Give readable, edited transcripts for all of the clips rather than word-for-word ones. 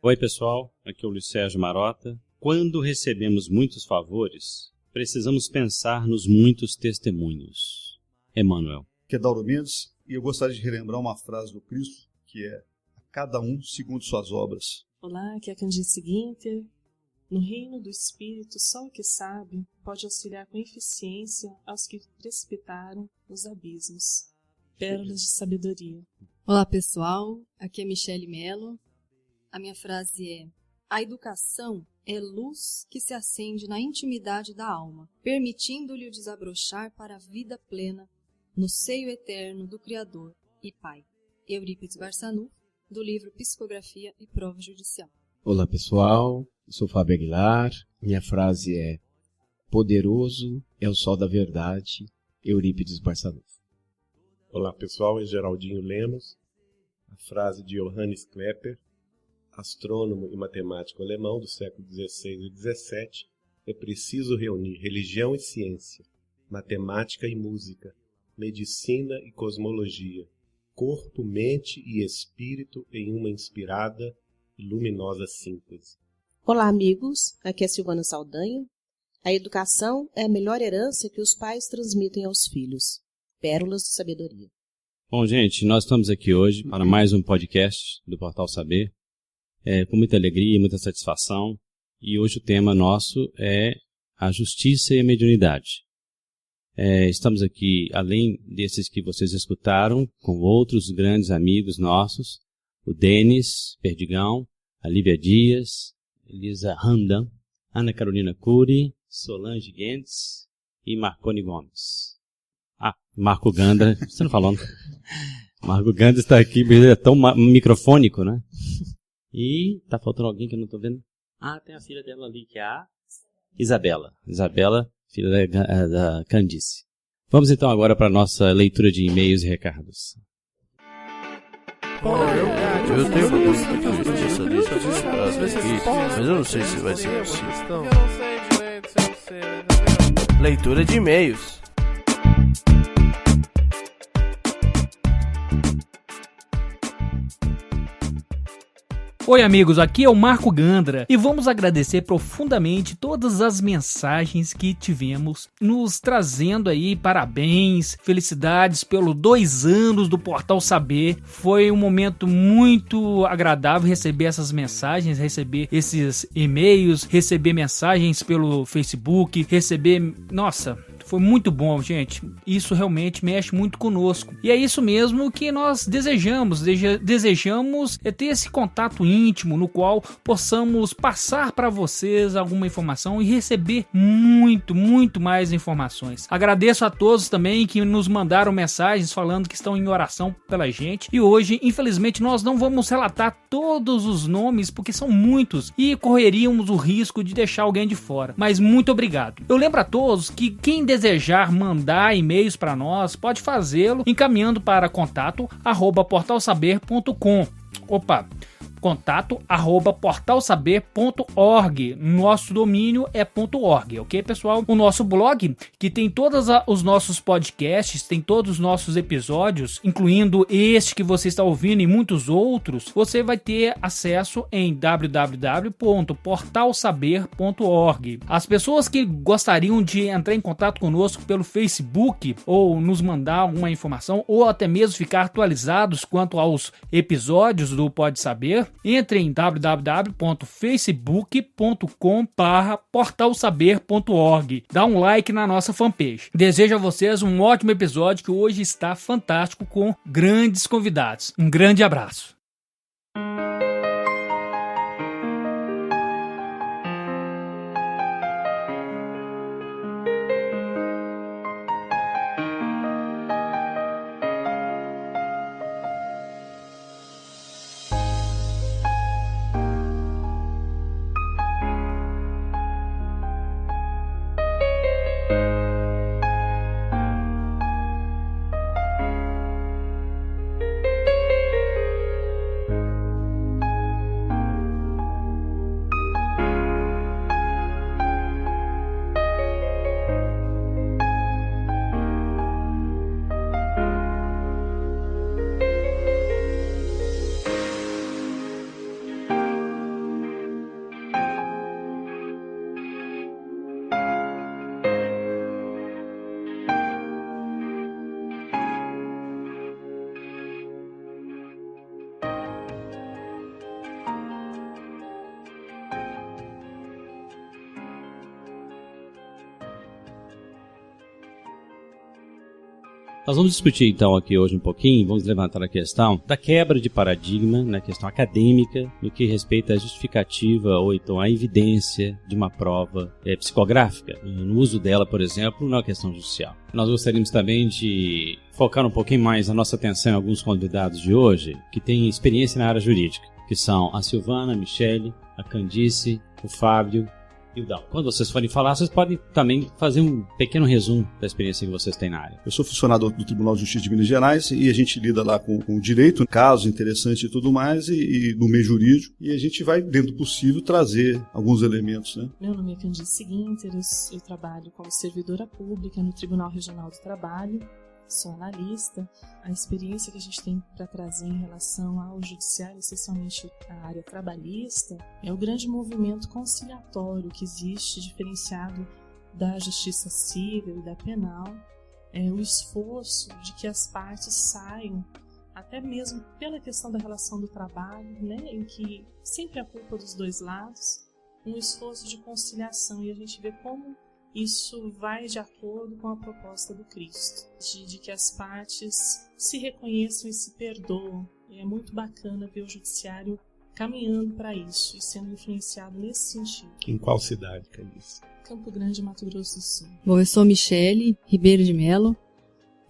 Oi pessoal, aqui é o Luiz Sérgio Marota. Quando recebemos muitos favores, precisamos pensar nos muitos testemunhos. Emmanuel. Que é Dauro Mendes, e eu gostaria de relembrar uma frase do Cristo, que é: a cada um segundo suas obras. Olá, aqui é a Candice Guinter. No reino do Espírito, só o que sabe pode auxiliar com eficiência aos que precipitaram nos abismos. Pérolas de sabedoria. Olá pessoal, aqui é Michele Mello. A minha frase é: a educação é luz que se acende na intimidade da alma, permitindo-lhe o desabrochar para a vida plena no seio eterno do Criador e Pai. Eurípides Barçanufo, do livro Psicografia e Prova Judicial. Olá pessoal, eu sou Fábio Aguilar. Minha frase é: poderoso é o sol da verdade, Eurípides Barçanufo. Olá pessoal, é Geraldinho Lemos. A frase de Johannes Kepler, astrônomo e matemático alemão do século XVI e XVII: é preciso reunir religião e ciência, matemática e música, medicina e cosmologia, corpo, mente e espírito em uma inspirada e luminosa síntese. Olá amigos, aqui é Silvana Saldanha. A educação é a melhor herança que os pais transmitem aos filhos. Pérolas de sabedoria. Bom gente, nós estamos aqui hoje para mais um podcast do Portal Saber. Com muita alegria e muita satisfação, e hoje o tema nosso é a justiça e a mediunidade. Estamos aqui, além desses que vocês escutaram, com outros grandes amigos nossos, o Denis Perdigão, a Lívia Dias, Elisa Randam, Ana Carolina Cury, Solange Gentz e Marconi Gomes. Marco Gandra, você não falou, não? Marco Gandra está aqui, é tão microfônico, né? E tá faltando alguém que eu não tô vendo. Tem a filha dela ali, que é a Isabela. Isabela, filha da Candice. Vamos então agora para a nossa leitura de e-mails e recados. Eu tenho uma dúvida de justiça desse aqui, mas eu não sei se vai ser possível. Leitura de e-mails. Oi amigos, aqui é o Marco Gandra e vamos agradecer profundamente todas as mensagens que tivemos nos trazendo aí parabéns, felicidades pelos 2 anos do Portal Saber. Foi um momento muito agradável receber essas mensagens, receber esses e-mails, receber mensagens pelo Facebook, Nossa, foi muito bom, gente. Isso realmente mexe muito conosco. E é isso mesmo que nós desejamos. Desejamos ter esse contato íntimo no qual possamos passar para vocês alguma informação e receber muito mais informações. Agradeço a todos também que nos mandaram mensagens falando que estão em oração pela gente. E hoje, infelizmente, nós não vamos relatar todos os nomes porque são muitos e correríamos o risco de deixar alguém de fora. Mas muito obrigado. Eu lembro a todos que quem desejar mandar e-mails para nós, pode fazê-lo encaminhando para contato@portalsaber.com. contato@portalsaber.org. Nosso domínio é .org, ok, pessoal? O nosso blog, que tem todos os nossos podcasts, tem todos os nossos episódios, incluindo este que você está ouvindo e muitos outros, você vai ter acesso em www.portalsaber.org. As pessoas que gostariam de entrar em contato conosco pelo Facebook ou nos mandar alguma informação ou até mesmo ficar atualizados quanto aos episódios do Pode Saber, entre em www.facebook.com/portalsaber.org. Dá um like na nossa fanpage. Desejo a vocês um ótimo episódio que hoje está fantástico com grandes convidados. Um grande abraço. Nós vamos discutir então aqui hoje um pouquinho, vamos levantar a questão da quebra de paradigma, na questão acadêmica, no que respeita à justificativa ou então à evidência de uma prova psicográfica, no uso dela, por exemplo, na questão judicial. Nós gostaríamos também de focar um pouquinho mais a nossa atenção em alguns convidados de hoje que têm experiência na área jurídica, que são a Silvana, a Michele, a Candice, o Fábio e o Dal. Quando vocês forem falar, vocês podem também fazer um pequeno resumo da experiência que vocês têm na área. Eu sou funcionário do Tribunal de Justiça de Minas Gerais e a gente lida lá com o direito, casos interessantes e tudo mais, e no meio jurídico, e a gente vai, dentro do possível, trazer alguns elementos, né? Meu nome é Candice Guinter, eu trabalho como servidora pública no Tribunal Regional do Trabalho, sou analista. A experiência que a gente tem para trazer em relação ao judiciário, especialmente a área trabalhista, é o grande movimento conciliatório que existe, diferenciado da justiça civil e da penal, é o esforço de que as partes saiam, até mesmo pela questão da relação do trabalho, né, em que sempre há culpa dos dois lados, um esforço de conciliação, e a gente vê como isso vai de acordo com a proposta do Cristo, de que as partes se reconheçam e se perdoam. E é muito bacana ver o judiciário caminhando para isso e sendo influenciado nesse sentido. Em qual cidade, Candice? Campo Grande, Mato Grosso do Sul. Bom, eu sou Michele Ribeiro de Mello.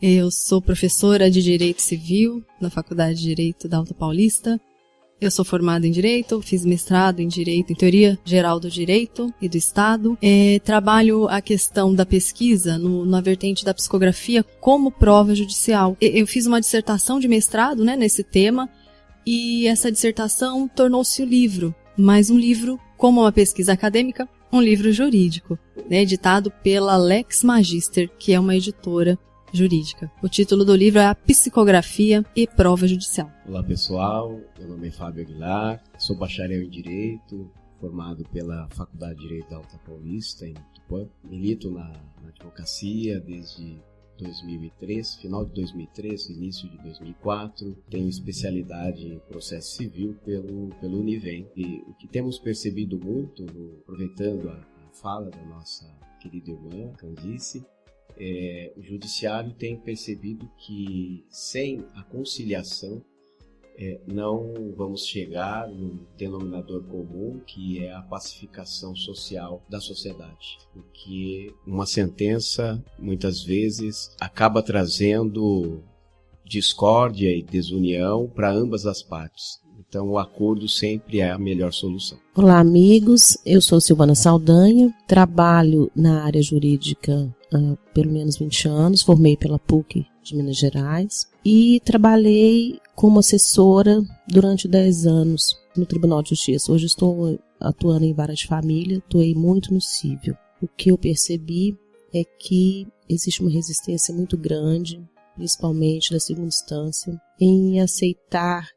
Eu sou professora de Direito Civil na Faculdade de Direito da Alta Paulista. Eu sou formada em Direito, fiz mestrado em Direito, em Teoria Geral do Direito e do Estado. Trabalho a questão da pesquisa na vertente da psicografia como prova judicial. Eu fiz uma dissertação de mestrado, né, nesse tema, e essa dissertação tornou-se um livro, mas um livro, como uma pesquisa acadêmica, um livro jurídico, né, editado pela Lex Magister, que é uma editora jurídica. O título do livro é A Psicografia e Prova Judicial. Olá pessoal, meu nome é Fábio Aguilar, sou bacharel em Direito, formado pela Faculdade de Direito da Alta Paulista, em Tupã. Milito na advocacia desde 2003, final de 2003, início de 2004. Tenho especialidade em processo civil pelo Univem. E o que temos percebido muito, aproveitando a fala da nossa querida irmã Candice, o judiciário tem percebido que sem a conciliação não vamos chegar no denominador comum, que é a pacificação social da sociedade. Porque uma sentença, muitas vezes, acaba trazendo discórdia e desunião para ambas as partes. Então, o acordo sempre é a melhor solução. Olá, amigos. Eu sou Silvana Saldanha, trabalho na área jurídica há pelo menos 20 anos, formei pela PUC de Minas Gerais e trabalhei como assessora durante 10 anos no Tribunal de Justiça. Hoje estou atuando em vara de família, atuei muito no civil. O que eu percebi é que existe uma resistência muito grande, principalmente da segunda instância, em aceitar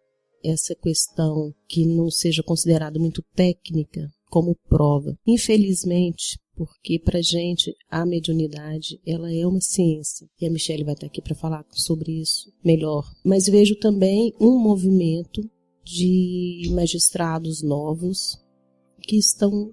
essa questão que não seja considerada muito técnica como prova. Infelizmente, porque para a gente a mediunidade ela é uma ciência, e a Michele vai estar aqui para falar sobre isso melhor. Mas vejo também um movimento de magistrados novos que estão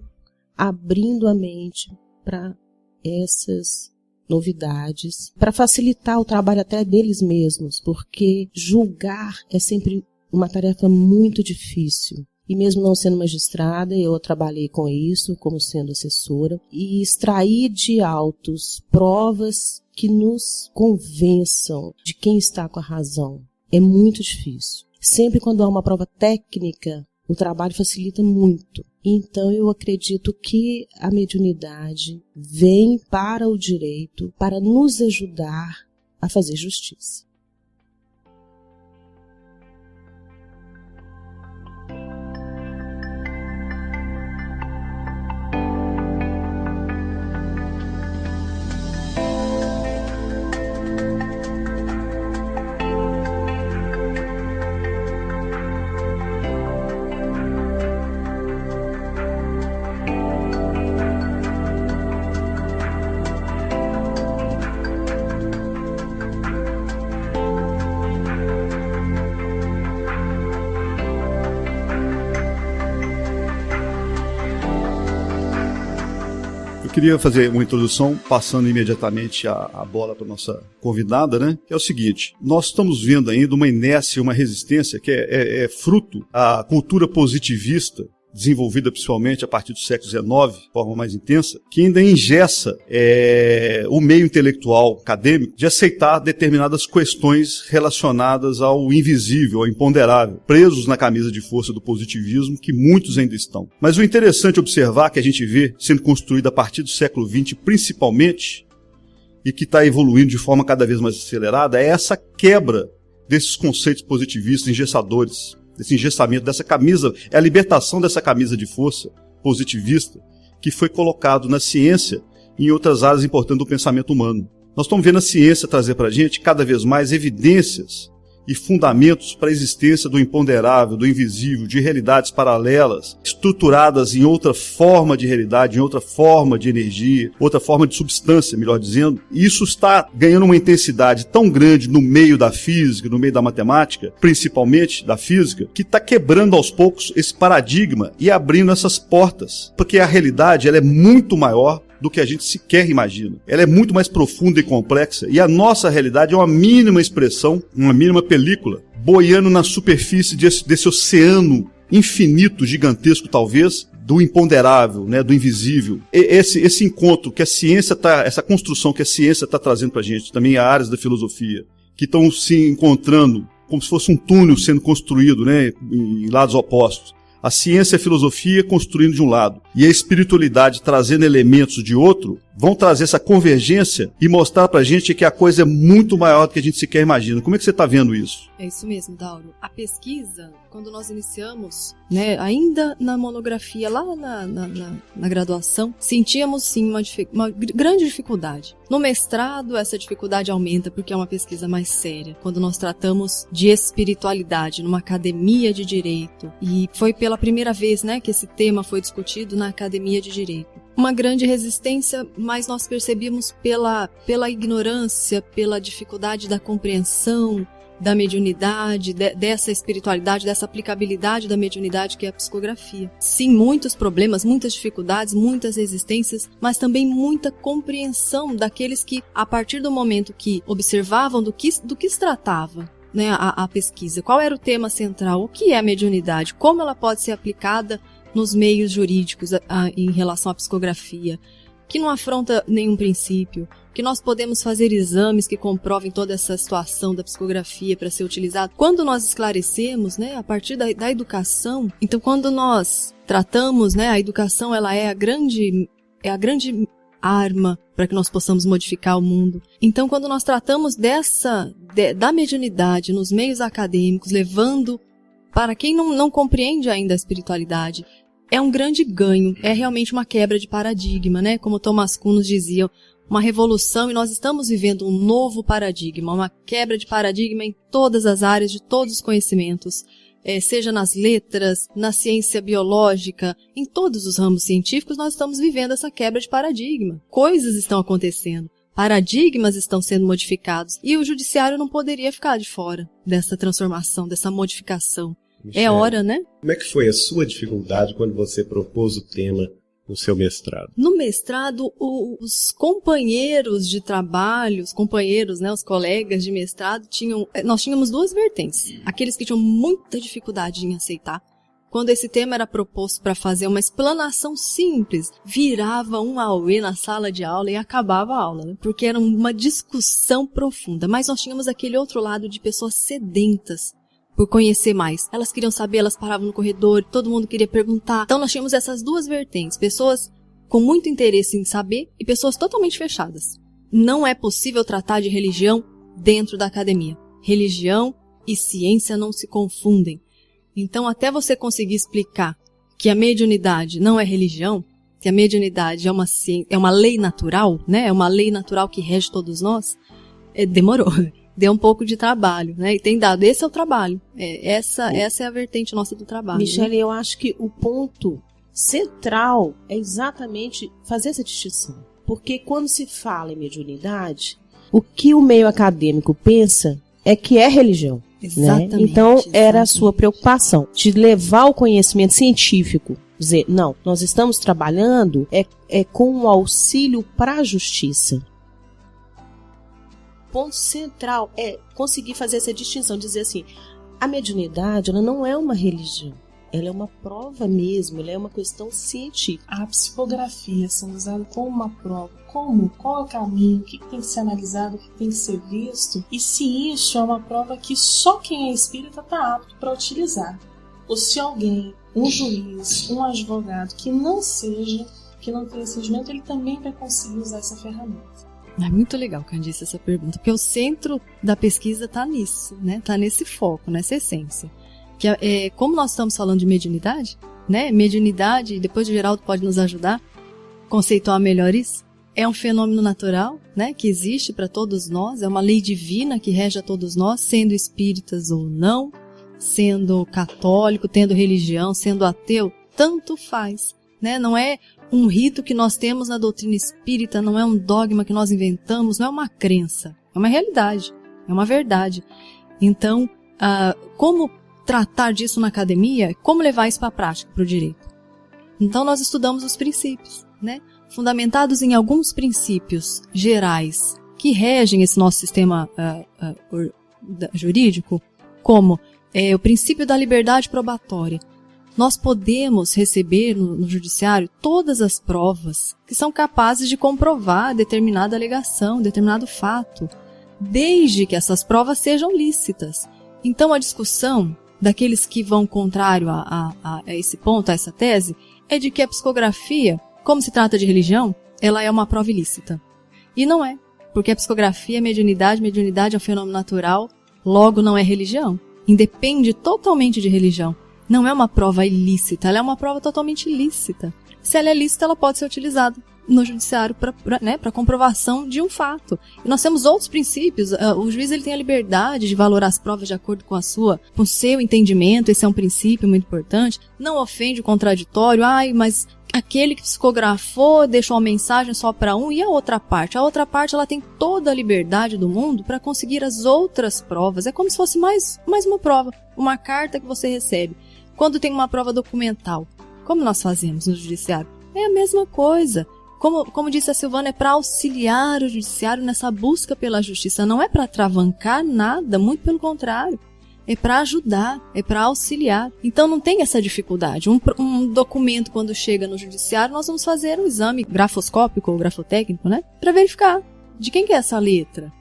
abrindo a mente para essas novidades, para facilitar o trabalho até deles mesmos, porque julgar é sempre uma tarefa muito difícil. E mesmo não sendo magistrada, eu trabalhei com isso, como sendo assessora, e extrair de autos provas que nos convençam de quem está com a razão é muito difícil. Sempre quando há uma prova técnica, o trabalho facilita muito. Então eu acredito que a mediunidade vem para o direito para nos ajudar a fazer justiça. queria fazer uma introdução, passando imediatamente a bola para nossa convidada, né? Que é o seguinte: nós estamos vendo ainda uma inércia, uma resistência que é fruto da cultura positivista, desenvolvida principalmente a partir do século XIX, de forma mais intensa, que ainda engessa o meio intelectual acadêmico de aceitar determinadas questões relacionadas ao invisível, ao imponderável, presos na camisa de força do positivismo, que muitos ainda estão. Mas o interessante observar, que a gente vê sendo construído a partir do século XX, principalmente, e que está evoluindo de forma cada vez mais acelerada, é essa quebra desses conceitos positivistas engessadores, desse engessamento, dessa camisa, é a libertação dessa camisa de força positivista que foi colocado na ciência e em outras áreas importantes do pensamento humano. Nós estamos vendo a ciência trazer para a gente cada vez mais evidências e fundamentos para a existência do imponderável, do invisível, de realidades paralelas, estruturadas em outra forma de realidade, em outra forma de energia, outra forma de substância, melhor dizendo. E isso está ganhando uma intensidade tão grande no meio da física, no meio da matemática, principalmente da física, que está quebrando aos poucos esse paradigma e abrindo essas portas. Porque a realidade ela é muito maior do que a gente sequer imagina. Ela é muito mais profunda e complexa, e a nossa realidade é uma mínima expressão, uma mínima película, boiando na superfície desse oceano infinito, gigantesco talvez, do imponderável, né, do invisível. Esse encontro que a ciência essa construção que a ciência está trazendo para a gente, também há áreas da filosofia, que estão se encontrando como se fosse um túnel sendo construído, né, em lados opostos. A ciência e a filosofia construindo de um lado e a espiritualidade trazendo elementos de outro, vão trazer essa convergência e mostrar pra gente que a coisa é muito maior do que a gente sequer imagina. Como é que você está vendo isso? É isso mesmo, Dauro. A pesquisa, quando nós iniciamos, né, ainda na monografia, lá na graduação, sentíamos sim uma grande dificuldade. No mestrado, essa dificuldade aumenta porque é uma pesquisa mais séria. Quando nós tratamos de espiritualidade numa academia de direito, e foi pela primeira vez, né, que esse tema foi discutido na academia de direito. Uma grande resistência, mas nós percebíamos pela ignorância, pela dificuldade da compreensão da mediunidade, dessa espiritualidade, dessa aplicabilidade da mediunidade que é a psicografia. Sim, muitos problemas, muitas dificuldades, muitas resistências, mas também muita compreensão daqueles que, a partir do momento que observavam do que se tratava, né, a pesquisa, qual era o tema central, o que é a mediunidade, como ela pode ser aplicada nos meios jurídicos em relação à psicografia, que não afronta nenhum princípio, que nós podemos fazer exames que comprovem toda essa situação da psicografia para ser utilizado. Quando nós esclarecemos, né, a partir da educação, então quando nós tratamos, né, a educação ela é a grande arma para que nós possamos modificar o mundo. Então quando nós tratamos da mediunidade nos meios acadêmicos, levando para quem não compreende ainda a espiritualidade, é um grande ganho, é realmente uma quebra de paradigma, né? Como Thomas Kuhn nos dizia, uma revolução, e nós estamos vivendo um novo paradigma, uma quebra de paradigma em todas as áreas, de todos os conhecimentos, seja nas letras, na ciência biológica, em todos os ramos científicos nós estamos vivendo essa quebra de paradigma. Coisas estão acontecendo, paradigmas estão sendo modificados, e o judiciário não poderia ficar de fora dessa transformação, dessa modificação. Michele, é hora, né? Como é que foi a sua dificuldade quando você propôs o tema no seu mestrado? No mestrado, os companheiros de trabalho, né, os colegas de mestrado, nós tínhamos duas vertentes. Aqueles que tinham muita dificuldade em aceitar. Quando esse tema era proposto para fazer uma explanação simples, virava um auê na sala de aula e acabava a aula, né? Porque era uma discussão profunda. Mas nós tínhamos aquele outro lado de pessoas sedentas por conhecer mais. Elas queriam saber, elas paravam no corredor, todo mundo queria perguntar. Então nós tínhamos essas duas vertentes, pessoas com muito interesse em saber e pessoas totalmente fechadas. Não é possível tratar de religião dentro da academia. Religião e ciência não se confundem. Então até você conseguir explicar que a mediunidade não é religião, que a mediunidade é uma lei natural, né? É uma lei natural que rege todos nós, demorou. Deu um pouco de trabalho, né? E tem dado. Esse é o trabalho. Essa é a vertente nossa do trabalho. Michele, né? Eu acho que o ponto central é exatamente fazer essa distinção. Porque quando se fala em mediunidade, o que o meio acadêmico pensa é que é religião. Exatamente. Né? Então, era a sua preocupação de levar o conhecimento científico, Dizer, não, nós estamos trabalhando com o auxílio para a justiça. O ponto central é conseguir fazer essa distinção, dizer assim, a mediunidade ela não é uma religião, ela é uma prova mesmo, ela é uma questão científica. A psicografia sendo usada como uma prova, qual é o caminho, o que tem que ser analisado, o que tem que ser visto, e se isso é uma prova que só quem é espírita está apto para utilizar. Ou se alguém, um juiz, um advogado que não tenha esse regimento, ele também vai conseguir usar essa ferramenta. É muito legal, Candice, essa pergunta, porque o centro da pesquisa está nisso, né? Está nesse foco, nessa essência. Que como nós estamos falando de mediunidade, né? Mediunidade, depois o Geraldo pode nos ajudar a conceituar melhor isso. É um fenômeno natural, né? Que existe para todos nós, é uma lei divina que rege a todos nós, sendo espíritas ou não, sendo católico, tendo religião, sendo ateu, tanto faz, né? Não é um rito que nós temos na doutrina espírita, não é um dogma que nós inventamos, não é uma crença, é uma realidade, é uma verdade. Então, como tratar disso na academia, como levar isso para a prática, para o direito? Então, nós estudamos os princípios, né? Fundamentados em alguns princípios gerais que regem esse nosso sistema jurídico, como o princípio da liberdade probatória. Nós podemos receber no judiciário todas as provas que são capazes de comprovar determinada alegação, determinado fato, desde que essas provas sejam lícitas. Então, a discussão daqueles que vão contrário a esse ponto, a essa tese, é de que a psicografia, como se trata de religião, ela é uma prova ilícita. E não é, porque a psicografia é mediunidade é um fenômeno natural, logo não é religião. Independe totalmente de religião. Não é uma prova ilícita, ela é uma prova totalmente lícita. Se ela é lícita, ela pode ser utilizada no judiciário para comprovação de um fato. E nós temos outros princípios. O juiz ele tem a liberdade de valorar as provas de acordo com o seu entendimento. Esse é um princípio muito importante. Não ofende o contraditório. Mas aquele que psicografou deixou uma mensagem só para um, e a outra parte? A outra parte ela tem toda a liberdade do mundo para conseguir as outras provas. É como se fosse mais uma prova, uma carta que você recebe. Quando tem uma prova documental, como nós fazemos no judiciário? É a mesma coisa. Como disse a Silvana, é para auxiliar o judiciário nessa busca pela justiça. Não é para travancar nada, muito pelo contrário. É para ajudar, é para auxiliar. Então não tem essa dificuldade. Um documento, quando chega no judiciário, nós vamos fazer um exame grafoscópico ou grafotécnico, né? Para verificar de quem que é essa letra.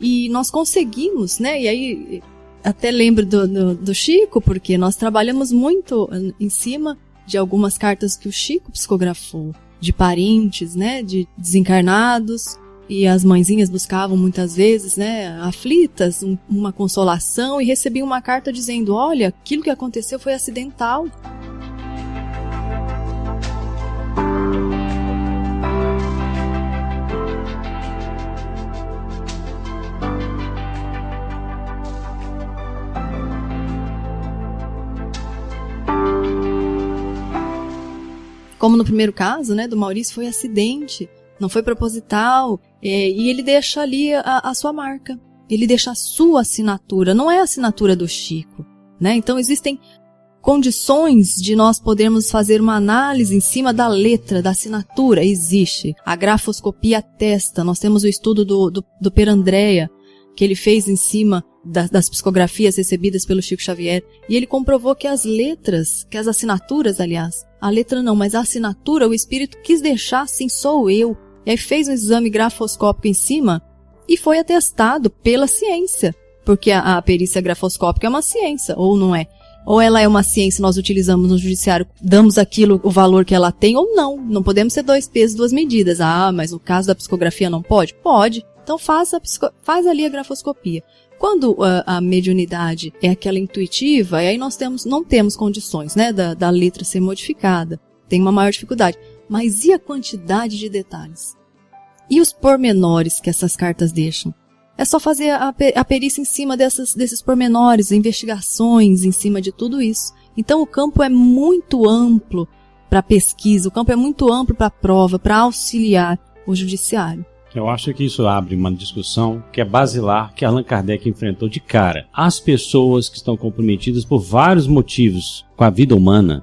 E nós conseguimos, né? E aí, até lembro do Chico, porque nós trabalhamos muito em cima de algumas cartas que o Chico psicografou, de parentes, né? De desencarnados. E as mãezinhas buscavam muitas vezes, né, aflitas, uma consolação, e recebiam uma carta dizendo, olha, aquilo que aconteceu foi acidental. Como no primeiro caso, né, do Maurício, foi acidente. Não foi proposital, e ele deixa ali a sua marca, ele deixa a sua assinatura, não é a assinatura do Chico, né? Então existem condições de nós podermos fazer uma análise em cima da letra, da assinatura, existe. A grafoscopia atesta, nós temos o estudo do Perandrea, que ele fez em cima das psicografias recebidas pelo Chico Xavier, e ele comprovou que as letras, que as assinaturas, aliás, a letra não, mas a assinatura, o espírito quis deixar assim, sou eu. E aí fez um exame grafoscópico em cima e foi atestado pela ciência. Porque a perícia grafoscópica é uma ciência, ou não é? Ou ela é uma ciência, nós utilizamos no judiciário, damos aquilo o valor que ela tem, ou não. Não podemos ser 2 pesos, 2 medidas. Mas no caso da psicografia não pode? Pode. Então faz ali a grafoscopia. Quando a mediunidade é aquela intuitiva, e aí nós não temos condições, né, da letra ser modificada. Tem uma maior dificuldade. Mas e a quantidade de detalhes? E os pormenores que essas cartas deixam? É só fazer a perícia em cima desses pormenores, investigações em cima de tudo isso. Então o campo é muito amplo para pesquisa, o campo é muito amplo para prova, para auxiliar o judiciário. Eu acho que isso abre uma discussão que é basilar, que Allan Kardec enfrentou de cara. As pessoas que estão comprometidas por vários motivos com a vida humana,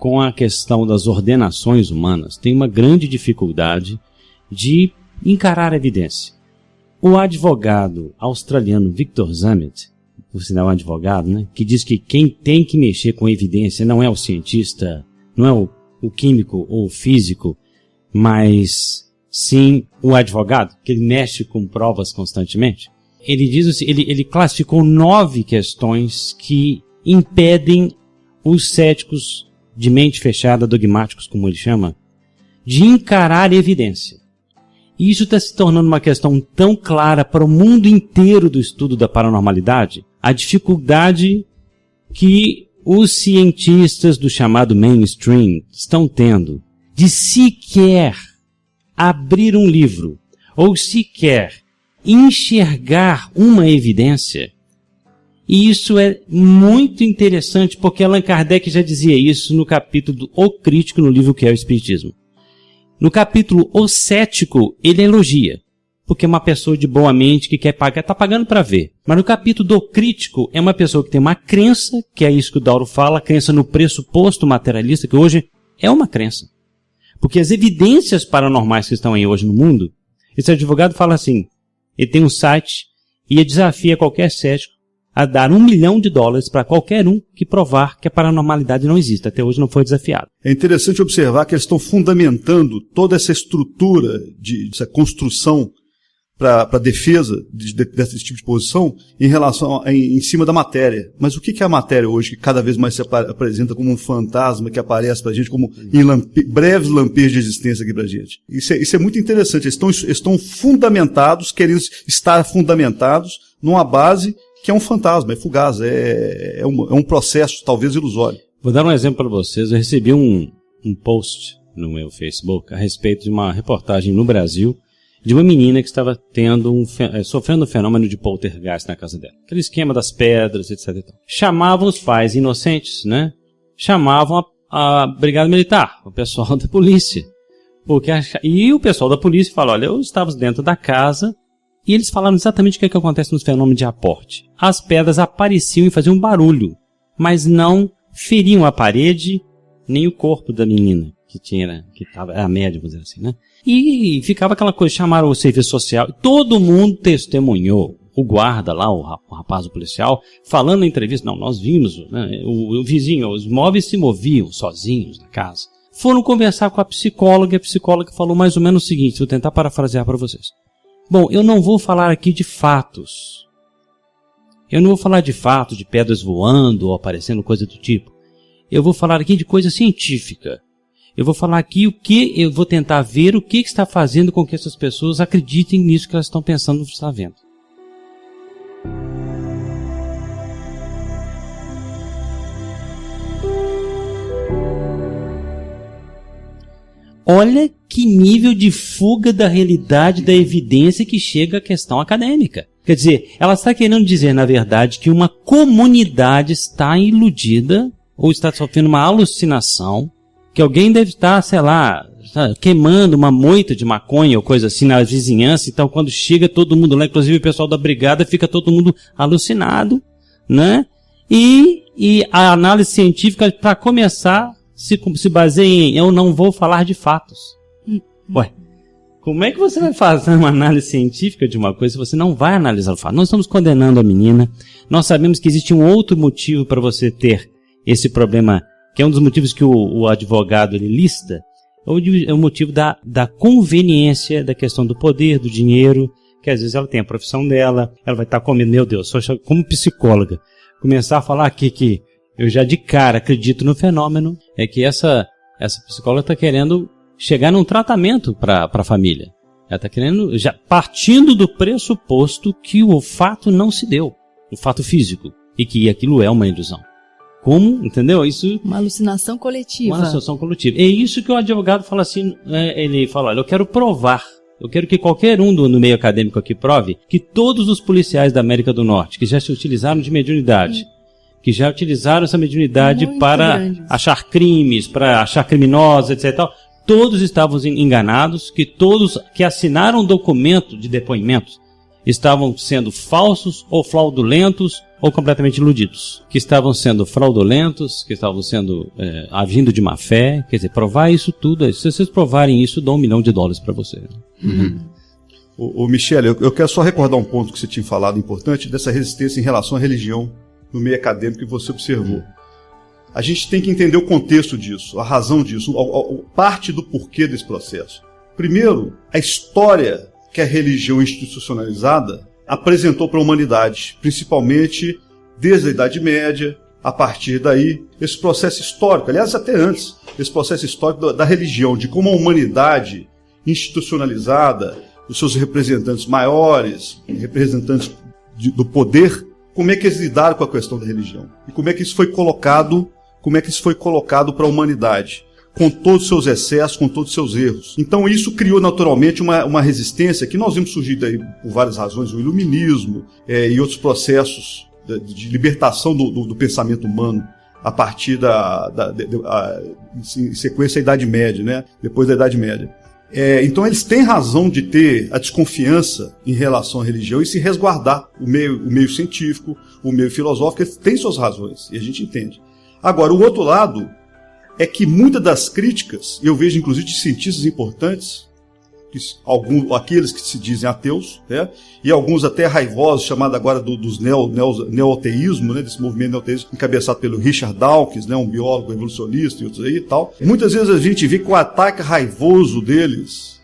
com a questão das ordenações humanas, tem uma grande dificuldade de encarar a evidência. O advogado australiano Victor Zammit, por sinal um advogado, né, que diz que quem tem que mexer com evidência não é o cientista, não é o químico ou o físico, mas sim o advogado, que ele mexe com provas constantemente. Ele diz assim, ele classificou 9 questões que impedem os céticos de mente fechada, dogmáticos, como ele chama, de encarar evidência. E isso está se tornando uma questão tão clara para o mundo inteiro do estudo da paranormalidade, a dificuldade que os cientistas do chamado mainstream estão tendo de sequer abrir um livro ou sequer enxergar uma evidência. E isso é muito interessante porque Allan Kardec já dizia isso no capítulo O Crítico, no livro que é o Espiritismo. No capítulo O Cético, ele elogia, porque é uma pessoa de boa mente que quer pagar, está pagando para ver. Mas no capítulo do Crítico, é uma pessoa que tem uma crença, que é isso que o Dauro fala, a crença no pressuposto materialista, que hoje é uma crença. Porque as evidências paranormais que estão aí hoje no mundo, esse advogado fala assim, ele tem um site e desafia qualquer cético a dar $1 milhão para qualquer um que provar que a paranormalidade não existe. Até hoje não foi desafiado. É interessante observar que eles estão fundamentando toda essa estrutura, essa construção para a defesa desse tipo de posição em cima da matéria. Mas o que é a matéria hoje, que cada vez mais se apresenta como um fantasma que aparece para a gente como em breves lampejos de existência aqui para a gente? Isso é muito interessante. Eles estão fundamentados, querendo estar fundamentados numa base que é um fantasma, é fugaz, é um processo talvez ilusório. Vou dar um exemplo para vocês. Eu recebi um post no meu Facebook a respeito de uma reportagem no Brasil de uma menina que estava sofrendo um fenômeno de poltergeist na casa dela. Aquele esquema das pedras, etc. Chamavam os pais inocentes, né? Chamavam a Brigada Militar, o pessoal da polícia. E o pessoal da polícia fala, olha, eu estava dentro da casa. E eles falaram exatamente o que acontece nos fenômenos de aporte. As pedras apareciam e faziam barulho, mas não feriam a parede nem o corpo da menina, que estava a média, vamos dizer assim, né? E ficava aquela coisa, chamaram o serviço social, todo mundo testemunhou. O guarda lá, o rapaz do policial, falando na entrevista, não, nós vimos, né, o vizinho, os móveis se moviam sozinhos na casa. Foram conversar com a psicóloga, e a psicóloga falou mais ou menos o seguinte, vou tentar parafrasear para vocês. Bom, eu não vou falar aqui de fatos. Eu não vou falar de fatos, de pedras voando ou aparecendo, coisa do tipo. Eu vou falar aqui de coisa científica. Eu vou falar aqui eu vou tentar ver o que está fazendo com que essas pessoas acreditem nisso que elas estão pensando que está vendo. Olha que nível de fuga da realidade, da evidência que chega à questão acadêmica. Quer dizer, ela está querendo dizer, na verdade, que uma comunidade está iludida ou está sofrendo uma alucinação, que alguém deve estar, sei lá, queimando uma moita de maconha ou coisa assim na vizinhança, então quando chega todo mundo lá, inclusive o pessoal da brigada, fica todo mundo alucinado, né? E a análise científica, para começar, se baseia em eu não vou falar de fatos. Ué, como é que você vai fazer uma análise científica de uma coisa se você não vai analisar o fato? Nós estamos condenando a menina, nós sabemos que existe um outro motivo para você ter esse problema, que é um dos motivos que o advogado ele lista, é o motivo da conveniência, da questão do poder, do dinheiro, que às vezes ela tem a profissão dela, ela vai estar comendo, meu Deus, como psicóloga, começar a falar aqui que eu já de cara acredito no fenômeno, é que essa psicóloga está querendo chegar num tratamento para a família. Ela está querendo, já partindo do pressuposto que o fato não se deu, o fato físico, e que aquilo é uma ilusão. Como? Entendeu? Isso, uma alucinação coletiva. Uma alucinação coletiva. É isso que o advogado fala assim, ele fala, olha, eu quero provar, eu quero que qualquer um no meio acadêmico aqui prove que todos os policiais da América do Norte que já se utilizaram de mediunidade, que já utilizaram essa mediunidade para achar crimes, para achar criminosos, etc. Todos estavam enganados, que todos que assinaram documento de depoimentos estavam sendo falsos ou fraudulentos ou completamente iludidos, que estavam sendo fraudulentos, que estavam sendo agindo de má fé. Quer dizer, provar isso tudo, se vocês provarem isso, dão $1 milhão para você. Ô Michele, eu quero só recordar um ponto que você tinha falado importante, dessa resistência em relação à religião no meio acadêmico que você observou. A gente tem que entender o contexto disso, a razão disso, parte do porquê desse processo. Primeiro, a história que a religião institucionalizada apresentou para a humanidade, principalmente desde a Idade Média, a partir daí, esse processo histórico, aliás, até antes, esse processo histórico da religião, de como a humanidade institucionalizada, os seus representantes maiores, representantes do poder, como é que eles lidaram com a questão da religião? E como é que isso foi colocado para a humanidade? Com todos os seus excessos, com todos os seus erros. Então isso criou naturalmente uma resistência que nós vimos surgir daí por várias razões, o iluminismo e outros processos de libertação do pensamento humano a partir em sequência da Idade Média, né? Depois da Idade Média. Então eles têm razão de ter a desconfiança em relação à religião e se resguardar. O meio científico, o meio filosófico, eles têm suas razões, e a gente entende. Agora, o outro lado é que muitas das críticas, eu vejo inclusive de cientistas importantes, aqueles que se dizem ateus, né, e alguns até raivosos, chamados agora dos neo-ateísmo, né, desse movimento neo-ateísmo, encabeçado pelo Richard Dawkins, né, um biólogo evolucionista e outros aí e tal. Muitas vezes a gente vê que o ataque raivoso deles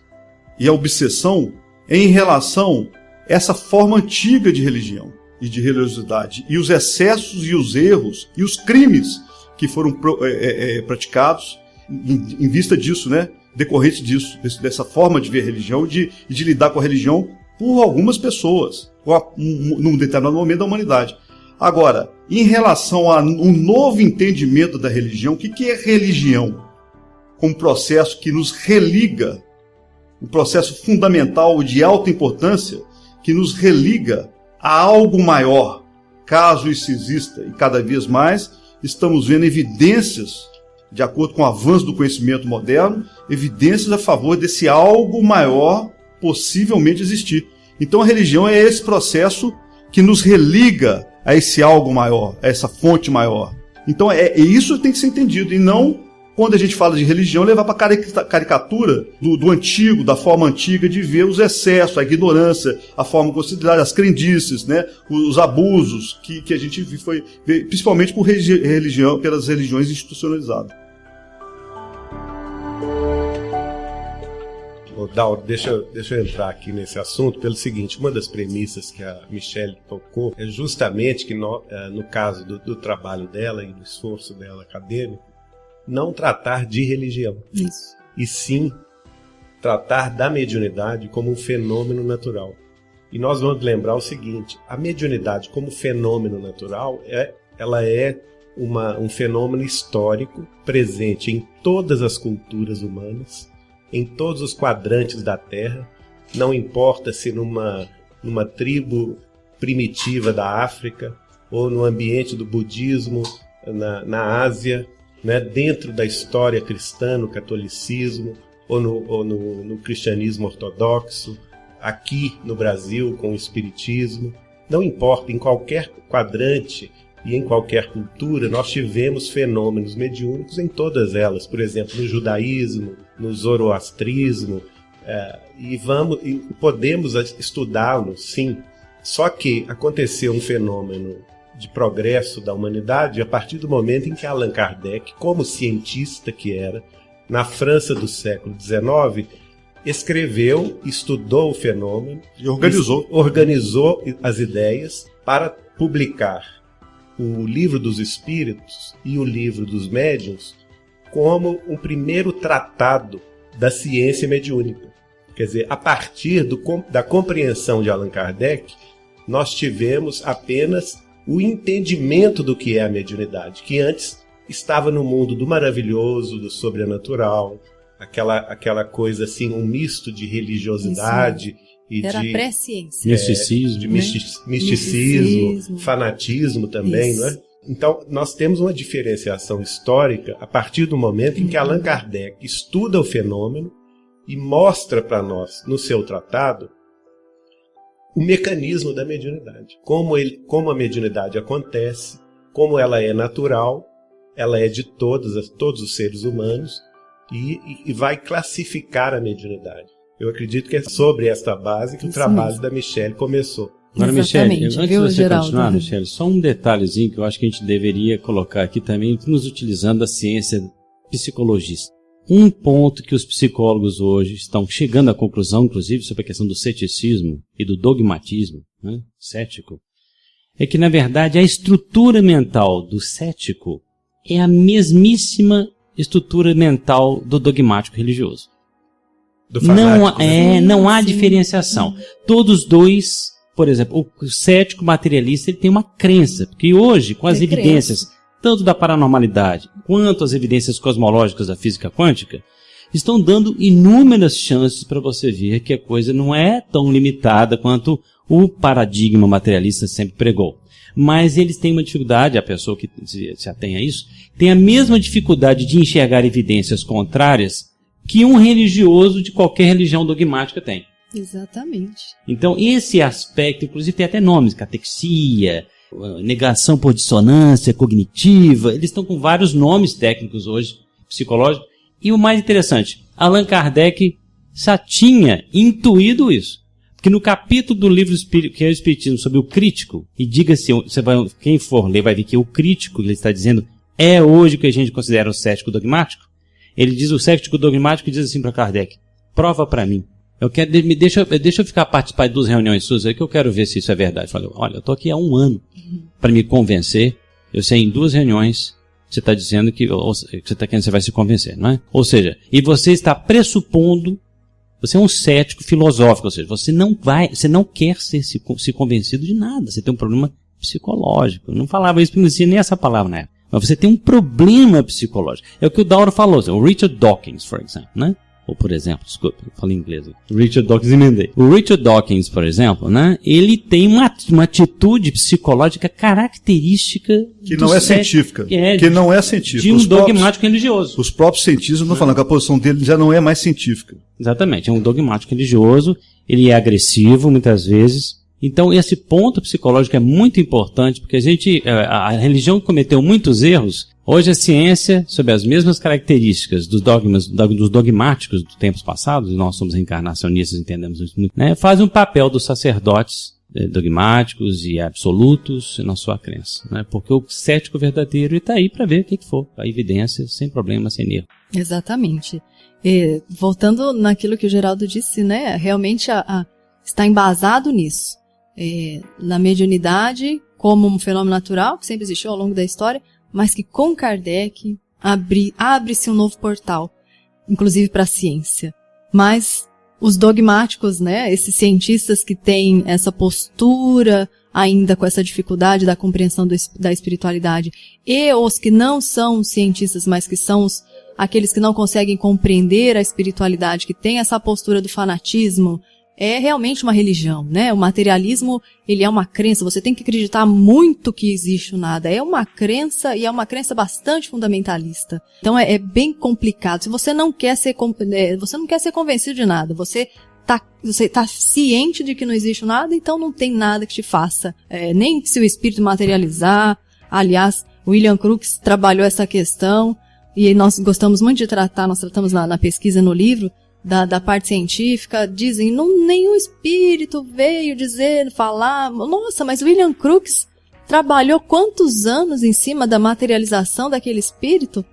e a obsessão é em relação a essa forma antiga de religião e de religiosidade, e os excessos e os erros e os crimes que foram praticados em vista disso, né? Decorrente disso, dessa forma de ver a religião e de lidar com a religião por algumas pessoas, num determinado momento da humanidade. Agora, em relação a um novo entendimento da religião, o que é religião? Como processo que nos religa, um processo fundamental de alta importância, que nos religa a algo maior, caso isso exista, e cada vez mais estamos vendo evidências, de acordo com o avanço do conhecimento moderno, evidências a favor desse algo maior possivelmente existir. Então a religião é esse processo que nos religa a esse algo maior, a essa fonte maior. Então isso tem que ser entendido, e não, quando a gente fala de religião, levar para a caricatura do antigo, da forma antiga de ver os excessos, a ignorância, a forma considerada, as crendices, né, os abusos que a gente foi, principalmente pelas religiões institucionalizadas. Dauro, deixa eu entrar aqui nesse assunto pelo seguinte: uma das premissas que a Michele tocou é justamente que no caso do trabalho dela e do esforço dela acadêmico, não tratar de religião. Isso. E sim tratar da mediunidade como um fenômeno natural. E nós vamos lembrar o seguinte: a mediunidade como fenômeno natural ela é um fenômeno histórico presente em todas as culturas humanas, em todos os quadrantes da Terra. Não importa se numa tribo primitiva da África ou no ambiente do budismo na Ásia, né, dentro da história cristã, no catolicismo, ou no cristianismo ortodoxo, aqui no Brasil com o espiritismo. Não importa, em qualquer quadrante e em qualquer cultura, nós tivemos fenômenos mediúnicos em todas elas. Por exemplo, no judaísmo, no zoroastrismo, e podemos estudá-los, sim. Só que aconteceu um fenômeno de progresso da humanidade a partir do momento em que Allan Kardec, como cientista que era, na França do século XIX, escreveu, estudou o fenômeno e organizou as ideias para publicar o Livro dos Espíritos e o Livro dos Médiuns como um primeiro tratado da ciência mediúnica. Quer dizer, a partir da compreensão de Allan Kardec, nós tivemos apenas o entendimento do que é a mediunidade, que antes estava no mundo do maravilhoso, do sobrenatural, aquela coisa assim, um misto de religiosidade e era de pré-ciência, misticismo, de misticismo, fanatismo também, não é? Então, nós temos uma diferenciação histórica a partir do momento em que Allan Kardec estuda o fenômeno e mostra para nós, no seu tratado, o mecanismo da mediunidade. Como a mediunidade acontece, como ela é natural, ela é de todos os seres humanos e vai classificar a mediunidade. Eu acredito que é sobre esta base que o trabalho da Michele começou. Agora, Michele, antes de você Geraldo? continuar, Michele, só um detalhezinho que eu acho que a gente deveria colocar aqui também, nos utilizando a ciência psicologista. Um ponto que os psicólogos hoje estão chegando à conclusão, inclusive, sobre a questão do ceticismo e do dogmatismo, né, cético, é que, na verdade, a estrutura mental do cético é a mesmíssima estrutura mental do dogmático religioso. Do fanático, não há diferenciação. Todos dois, por exemplo, o cético materialista, ele tem uma crença, porque hoje, com as evidências, tanto da paranormalidade, quanto as evidências cosmológicas da física quântica, estão dando inúmeras chances para você ver que a coisa não é tão limitada quanto o paradigma materialista sempre pregou. Mas eles têm uma dificuldade, a pessoa que se atém a isso, tem a mesma dificuldade de enxergar evidências contrárias que um religioso de qualquer religião dogmática tem. Exatamente. Então, esse aspecto, inclusive tem até nomes, catexia, negação por dissonância cognitiva, eles estão com vários nomes técnicos hoje, psicológicos. E o mais interessante, Allan Kardec já tinha intuído isso. Porque no capítulo do livro que é o Espiritismo sobre o crítico, e diga-se, quem for ler vai ver que o crítico, ele está dizendo, é hoje o que a gente considera o cético dogmático. Ele diz, o cético dogmático diz assim para Kardec, prova para mim. Deixa eu participar de 2 reuniões suas aí que eu quero ver se isso é verdade. Eu falei, olha, eu estou aqui há 1 ano para me convencer. Eu sei em 2 reuniões você está dizendo que você está querendo, você vai se convencer, não é? Ou seja, e você está pressupondo, você é um cético filosófico, ou seja, você não quer se convencido de nada. Você tem um problema psicológico. Eu não falava isso, não existia nem essa palavra na época. Mas você tem um problema psicológico. É o que o Dauro falou, o Richard Dawkins, por exemplo, né? Ou, por exemplo, desculpa, eu falei em inglês. Richard Dawkins, emendei. O Richard Dawkins, por exemplo, né? Ele tem uma atitude psicológica característica que não é científica. Que não é científica. De um dogmático religioso. Os próprios cientistas estão falando que a posição dele já não é mais científica. Exatamente, é um dogmático religioso, ele é agressivo muitas vezes. Então, esse ponto psicológico é muito importante, porque a religião cometeu muitos erros. Hoje a ciência, sob as mesmas características dos dogmáticos dos tempos passados, e nós somos reencarnacionistas, entendemos isso muito, né, faz um papel dos sacerdotes dogmáticos e absolutos na sua crença. Né, porque o cético verdadeiro está aí para ver o que for, a evidência, sem problema, sem erro. Exatamente. E, voltando naquilo que o Geraldo disse, né, realmente está embasado nisso. Na mediunidade, como um fenômeno natural, que sempre existiu ao longo da história, mas que com Kardec abre-se um novo portal, inclusive para a ciência. Mas os dogmáticos, né, esses cientistas que têm essa postura ainda com essa dificuldade da compreensão da espiritualidade, e os que não são cientistas, mas que são aqueles que não conseguem compreender a espiritualidade, que tem essa postura do fanatismo, é realmente uma religião, né? O materialismo, ele é uma crença, você tem que acreditar muito que existe o nada. É uma crença e é uma crença bastante fundamentalista. Então é bem complicado. Se você não quer ser convencido de nada, você tá ciente de que não existe o nada, então não tem nada que te faça. Nem se o espírito materializar. Aliás, William Crookes trabalhou essa questão e nós gostamos muito de tratar, nós tratamos na pesquisa no livro, da parte científica, dizem, nenhum espírito veio falar, nossa, mas William Crookes trabalhou quantos anos em cima da materialização daquele espírito?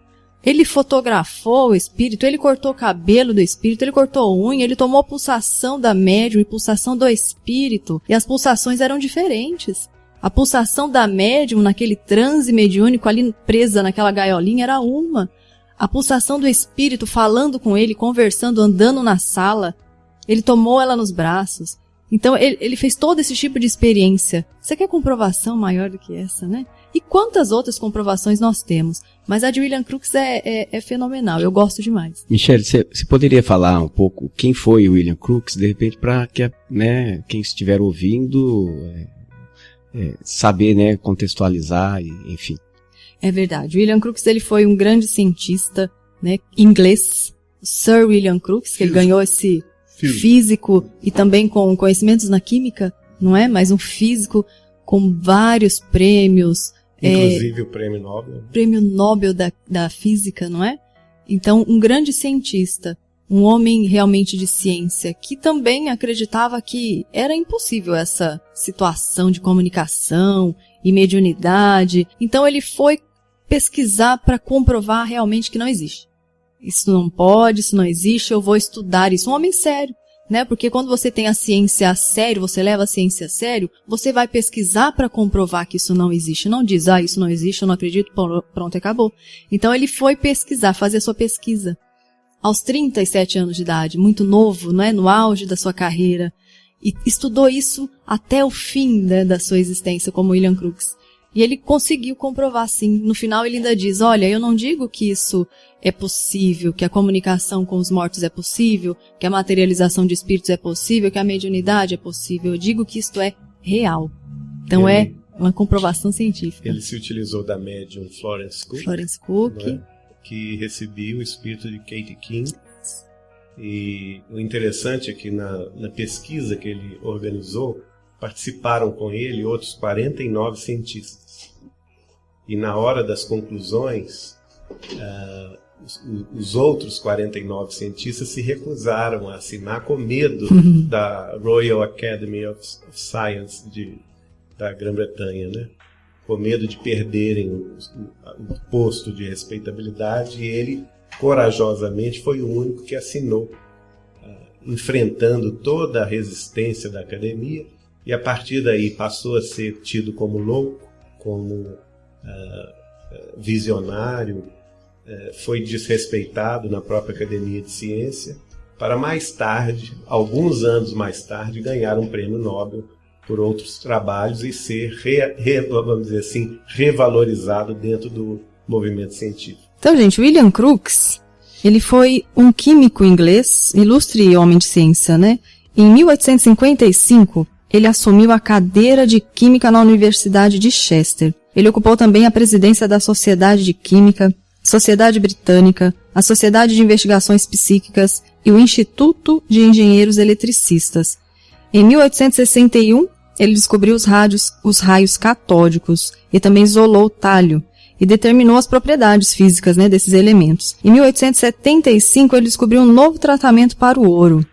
Ele fotografou o espírito, ele cortou o cabelo do espírito, ele cortou unha, ele tomou a pulsação da médium e pulsação do espírito, e as pulsações eram diferentes. A pulsação da médium naquele transe mediúnico ali presa naquela gaiolinha era uma. A pulsação do espírito falando com ele, conversando, andando na sala. Ele tomou ela nos braços. Então, ele fez todo esse tipo de experiência. Você quer comprovação maior do que essa, né? E quantas outras comprovações nós temos? Mas a de William Crookes é fenomenal. Eu gosto demais. Michele, você poderia falar um pouco quem foi o William Crookes, de repente, para que, né, quem estiver ouvindo saber, né, contextualizar, enfim. É verdade. William Crookes, ele foi um grande cientista, né, inglês, Sir William Crookes, que ele ganhou esse físico e também com conhecimentos na química não é? Mas um físico com vários prêmios. Inclusive o Prêmio Nobel. Prêmio Nobel da Física, não é? Então, um grande cientista, um homem realmente de ciência, que também acreditava que era impossível essa situação de comunicação e mediunidade. Então, ele foi pesquisar para comprovar realmente que não existe. Isso não pode, isso não existe, eu vou estudar isso. Um homem sério, né? Porque quando você tem a ciência a sério, você leva a ciência a sério, você vai pesquisar para comprovar que isso não existe. Não diz, isso não existe, eu não acredito, pronto, acabou. Então ele foi pesquisar, fazer a sua pesquisa. Aos 37 anos de idade, muito novo, não é? No auge da sua carreira. E estudou isso até o fim, né, da sua existência, como William Crookes. E ele conseguiu comprovar, sim. No final ele ainda diz, olha, eu não digo que isso é possível, que a comunicação com os mortos é possível, que a materialização de espíritos é possível, que a mediunidade é possível. Eu digo que isto é real. Então é uma comprovação científica. Ele se utilizou da médium Florence Cook, né, que recebia o espírito de Katie King. E o interessante é que na pesquisa que ele organizou, participaram com ele outros 49 cientistas. E na hora das conclusões, os outros 49 cientistas se recusaram a assinar com medo da Royal Academy of Science da Grã-Bretanha, né? Com medo de perderem o posto de respeitabilidade, e ele corajosamente foi o único que assinou, enfrentando toda a resistência da academia, e a partir daí passou a ser tido como louco, como visionário, foi desrespeitado na própria Academia de Ciência, para mais tarde, alguns anos mais tarde, ganhar um prêmio Nobel por outros trabalhos e ser, vamos dizer assim, revalorizado dentro do movimento científico. Então, gente, William Crookes, ele foi um químico inglês, ilustre homem de ciência, né? Em 1855, ele assumiu a cadeira de Química na Universidade de Chester. Ele ocupou também a presidência da Sociedade de Química, Sociedade Britânica, a Sociedade de Investigações Psíquicas e o Instituto de Engenheiros Eletricistas. Em 1861, ele descobriu os raios catódicos e também isolou o tálio e determinou as propriedades físicas, né, desses elementos. Em 1875, ele descobriu um novo tratamento para o ouro.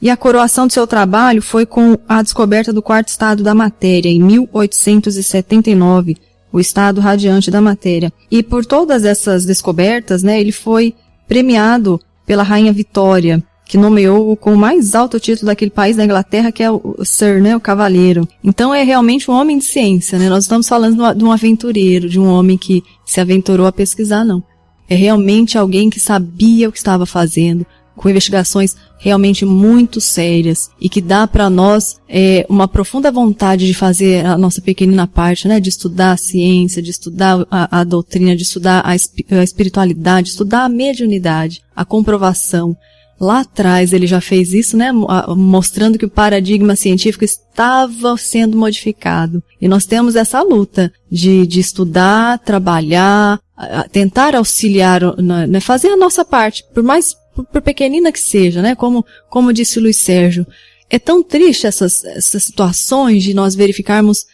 E a coroação do seu trabalho foi com a descoberta do quarto estado da matéria, em 1879, o estado radiante da matéria. E por todas essas descobertas, né, ele foi premiado pela Rainha Vitória, que nomeou-o com o mais alto título daquele país da Inglaterra, que é o Sir, né, o Cavaleiro. Então é realmente um homem de ciência, né? Nós estamos falando de um aventureiro, de um homem que se aventurou a pesquisar, não. É realmente alguém que sabia o que estava fazendo, com investigações realmente muito sérias e que dá para nós uma profunda vontade de fazer a nossa pequenina parte, né, de estudar a ciência, de estudar a doutrina, de estudar a espiritualidade, de estudar a mediunidade, a comprovação. Lá atrás ele já fez isso, né, mostrando que o paradigma científico estava sendo modificado. E nós temos essa luta de estudar, trabalhar, tentar auxiliar, né, fazer a nossa parte, por pequenina que seja, né? Como disse o Luiz Sérgio. É tão triste essas situações de nós verificarmos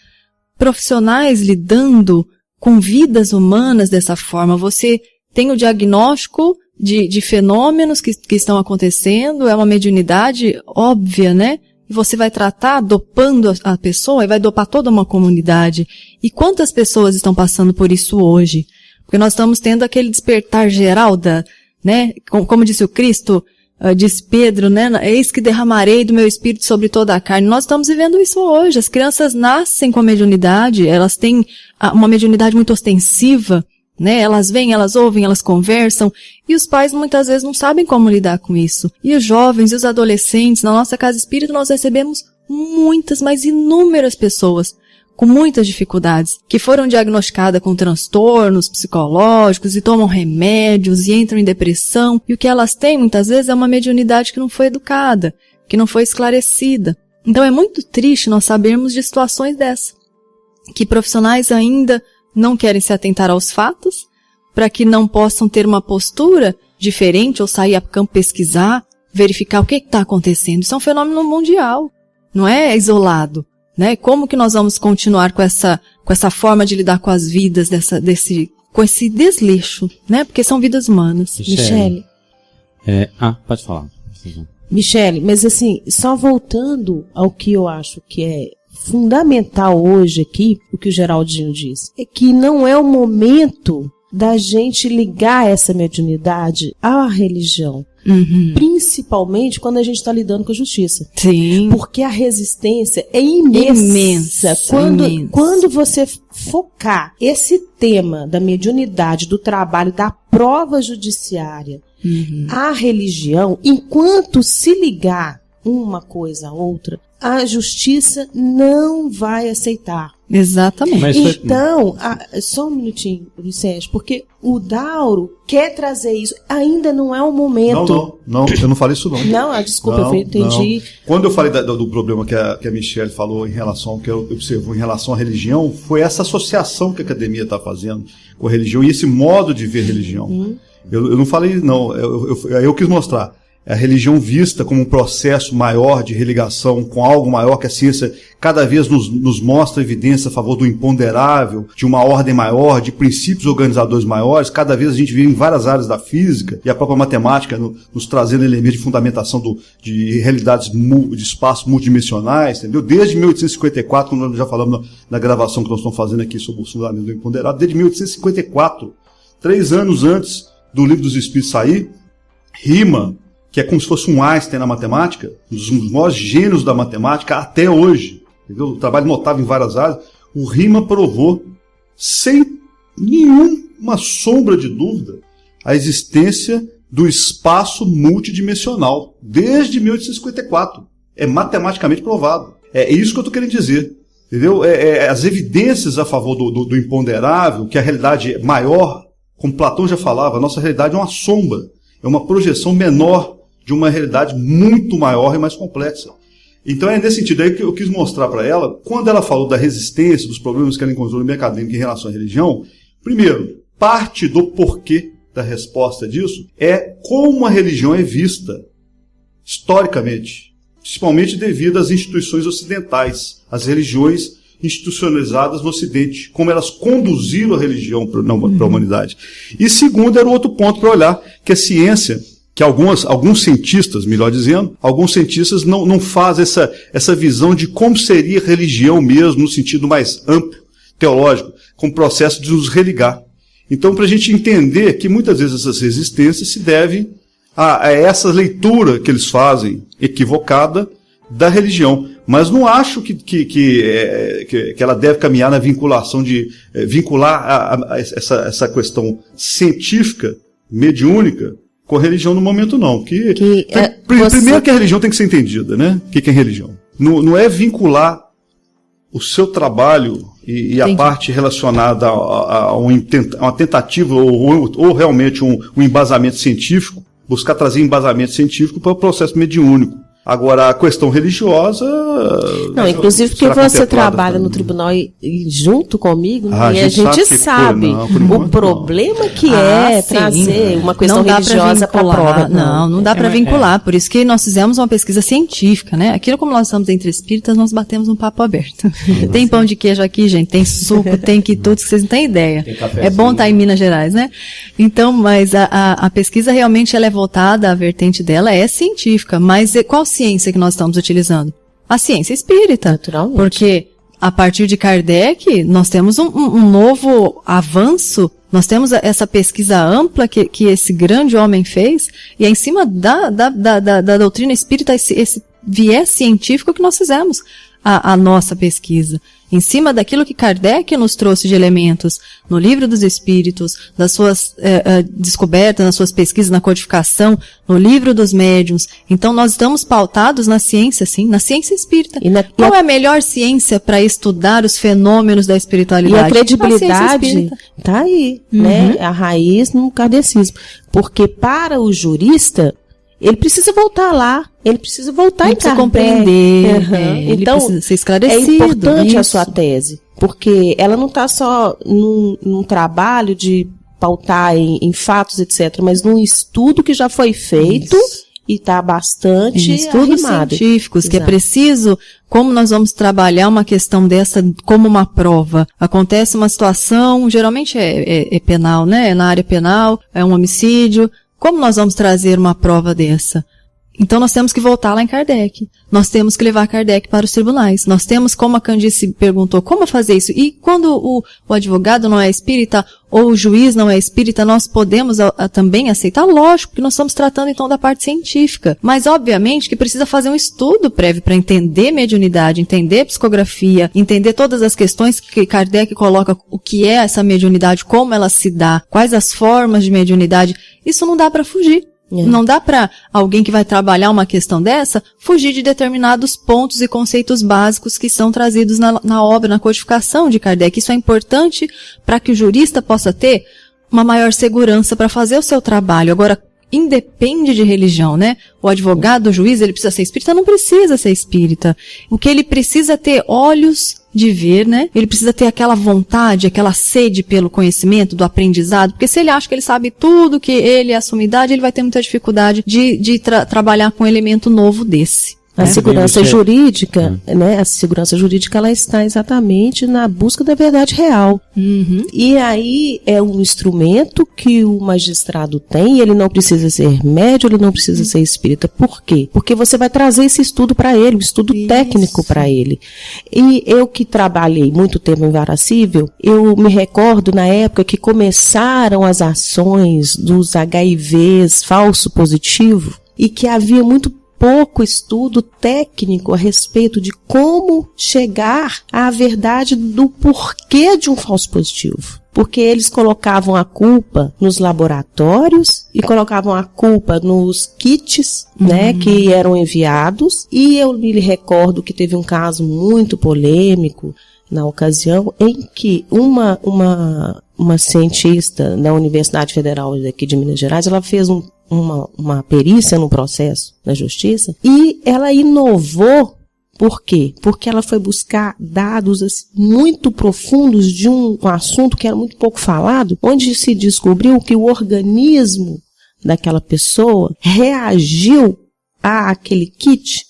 profissionais lidando com vidas humanas dessa forma. Você tem o diagnóstico de fenômenos que estão acontecendo, é uma mediunidade óbvia, né? E você vai tratar dopando a pessoa e vai dopar toda uma comunidade. E quantas pessoas estão passando por isso hoje? Porque nós estamos tendo aquele despertar geral né? Como disse o Cristo, disse Pedro, né? Eis que derramarei do meu espírito sobre toda a carne. Nós estamos vivendo isso hoje. As crianças nascem com a mediunidade, elas têm uma mediunidade muito ostensiva, né? Elas vêm, elas ouvem, elas conversam, e os pais muitas vezes não sabem como lidar com isso. E os jovens e os adolescentes, na nossa casa espírita, nós recebemos muitas, mas inúmeras pessoas com muitas dificuldades, que foram diagnosticadas com transtornos psicológicos e tomam remédios e entram em depressão, e o que elas têm muitas vezes é uma mediunidade que não foi educada, que não foi esclarecida. Então é muito triste nós sabermos de situações dessas, que profissionais ainda não querem se atentar aos fatos, para que não possam ter uma postura diferente ou sair a campo pesquisar, verificar o que está acontecendo. Isso é um fenômeno mundial, não é isolado. né? Como que nós vamos continuar com essa forma de lidar com as vidas, com esse desleixo, né? Porque são vidas humanas. Michele. Pode falar. Michele, mas assim, só voltando ao que eu acho que é fundamental hoje aqui, o que o Geraldinho disse, é que não é o momento da gente ligar essa mediunidade à religião. Principalmente quando a gente está lidando com a justiça. Sim. Porque a resistência é imensa. Quando você focar esse tema da mediunidade, do trabalho, da prova judiciária, à religião, enquanto se ligar uma coisa a outra, a justiça não vai aceitar. Exatamente. Então, só um minutinho, Vicente, porque o Dauro quer trazer isso. Ainda não é o momento. Não, eu não falei isso não. Não, desculpa, eu entendi. Não. Quando eu falei do problema que a Michele falou em relação ao que ela observou em relação à religião, foi essa associação que a academia está fazendo com a religião e esse modo de ver religião. Eu não falei, não, eu quis mostrar. A religião vista como um processo maior de religação com algo maior, que a ciência cada vez nos mostra evidência a favor do imponderável, de uma ordem maior, de princípios organizadores maiores. Cada vez a gente vê em várias áreas da física e a própria matemática nos trazendo elementos de fundamentação de realidades de espaços multidimensionais, entendeu? Desde 1854, como nós já falamos na gravação que nós estamos fazendo aqui sobre o fundamento do imponderável, desde 1854, 3 anos antes do Livro dos Espíritos sair, Riemann, que é como se fosse um Einstein na matemática, um dos maiores gênios da matemática até hoje, entendeu? Um trabalho notável em várias áreas, o Riemann provou, sem nenhuma sombra de dúvida, a existência do espaço multidimensional, desde 1854. É matematicamente provado. É isso que eu estou querendo dizer. Entendeu? As evidências a favor do imponderável, que a realidade é maior, como Platão já falava, a nossa realidade é uma sombra, é uma projeção menor de uma realidade muito maior e mais complexa. Então é nesse sentido aí que eu quis mostrar para ela, quando ela falou da resistência, dos problemas que ela encontrou no meio acadêmico em relação à religião, primeiro, parte do porquê da resposta disso é como a religião é vista historicamente, principalmente devido às instituições ocidentais, às religiões institucionalizadas no Ocidente, como elas conduziram a religião para a humanidade. E segundo, era o outro ponto para olhar, que a ciência, que alguns cientistas, melhor dizendo, alguns cientistas não fazem essa visão de como seria religião mesmo, no sentido mais amplo, teológico, como processo de nos religar. Então, para a gente entender que muitas vezes essas resistências se devem a essa leitura que eles fazem, equivocada, da religião. Mas não acho que ela deve caminhar na vinculação de vincular essa questão científica, mediúnica, com a religião no momento, não. Primeiro que a religião tem que ser entendida, né? O que é religião? Não é vincular o seu trabalho e a parte relacionada a uma tentativa ou realmente um embasamento científico, buscar trazer embasamento científico para o processo mediúnico. Agora, a questão religiosa... Não, inclusive porque você trabalha no tribunal e junto comigo, e a gente sabe o problema que trazer uma questão religiosa para a prova. Não dá para vincular, por isso que nós fizemos uma pesquisa científica, né? Aquilo, como nós estamos entre espíritas, nós batemos um papo aberto. Tem pão de queijo aqui, gente, tem suco, tem quitutes, que vocês não têm ideia. É bom estar em Minas Gerais, né? Então, mas a pesquisa realmente ela é voltada, a vertente dela é científica, mas qual ciência que nós estamos utilizando? A ciência espírita. Naturalmente. Porque a partir de Kardec, nós temos um novo avanço, nós temos essa pesquisa ampla que esse grande homem fez, e é em cima da doutrina espírita, esse viés científico que nós fizemos a nossa pesquisa. Em cima daquilo que Kardec nos trouxe de elementos no Livro dos Espíritos, das suas descobertas, nas suas pesquisas, na codificação, no Livro dos Médiuns. Então, nós estamos pautados na ciência, sim, na ciência espírita. Qual é a melhor ciência para estudar os fenômenos da espiritualidade? E a credibilidade está aí, né? A raiz no kardecismo. Porque para o jurista, ele precisa voltar lá, ele precisa voltar em Kardec. Compreender, ele então, precisa ser esclarecido. É importante a sua tese, porque ela não está só num trabalho de pautar em fatos, etc., mas num estudo que já foi feito e está bastante Em estudos arrimado. científicos, que é Exato. preciso, como nós vamos trabalhar uma questão dessa como uma prova. Acontece uma situação, geralmente é penal, né? É na área penal, é um homicídio. Como nós vamos trazer uma prova dessa? Então nós temos que voltar lá em Kardec. Nós temos que levar Kardec para os tribunais. Nós temos, como a Candice perguntou, como fazer isso? E quando o advogado não é espírita ou o juiz não é espírita, nós podemos também aceitar? Lógico, que nós estamos tratando então da parte científica. Mas obviamente que precisa fazer um estudo prévio para entender mediunidade, entender psicografia, entender todas as questões que Kardec coloca, o que é essa mediunidade, como ela se dá, quais as formas de mediunidade. Isso não dá para fugir. Não dá para alguém que vai trabalhar uma questão dessa fugir de determinados pontos e conceitos básicos que são trazidos na obra, na codificação de Kardec. Isso é importante para que o jurista possa ter uma maior segurança para fazer o seu trabalho. Agora, independe de religião, né? O advogado, o juiz, ele precisa ser espírita? Não precisa ser espírita. O que ele precisa ter olhos de ver, né? Ele precisa ter aquela vontade, aquela sede pelo conhecimento, do aprendizado, porque se ele acha que ele sabe tudo, que ele é a sumidade, ele vai ter muita dificuldade de trabalhar com um elemento novo desse. A segurança jurídica, né? A segurança jurídica, ela está exatamente na busca da verdade real. Uhum. E aí é um instrumento que o magistrado tem, ele não precisa ser médium, ele não precisa ser espírita. Por quê? Porque você vai trazer esse estudo para ele, um estudo técnico para ele. E eu que trabalhei muito tempo em vara civil, eu me recordo na época que começaram as ações dos HIVs falso positivo e que havia muito pouco estudo técnico a respeito de como chegar à verdade do porquê de um falso positivo. Porque eles colocavam a culpa nos laboratórios e colocavam a culpa nos kits, né, que eram enviados. E eu me recordo que teve um caso muito polêmico na ocasião em que uma cientista da Universidade Federal daqui de Minas Gerais, ela fez uma perícia no processo da justiça e ela inovou. Por quê? Porque ela foi buscar dados assim, muito profundos de um assunto que era muito pouco falado, onde se descobriu que o organismo daquela pessoa reagiu àquele kit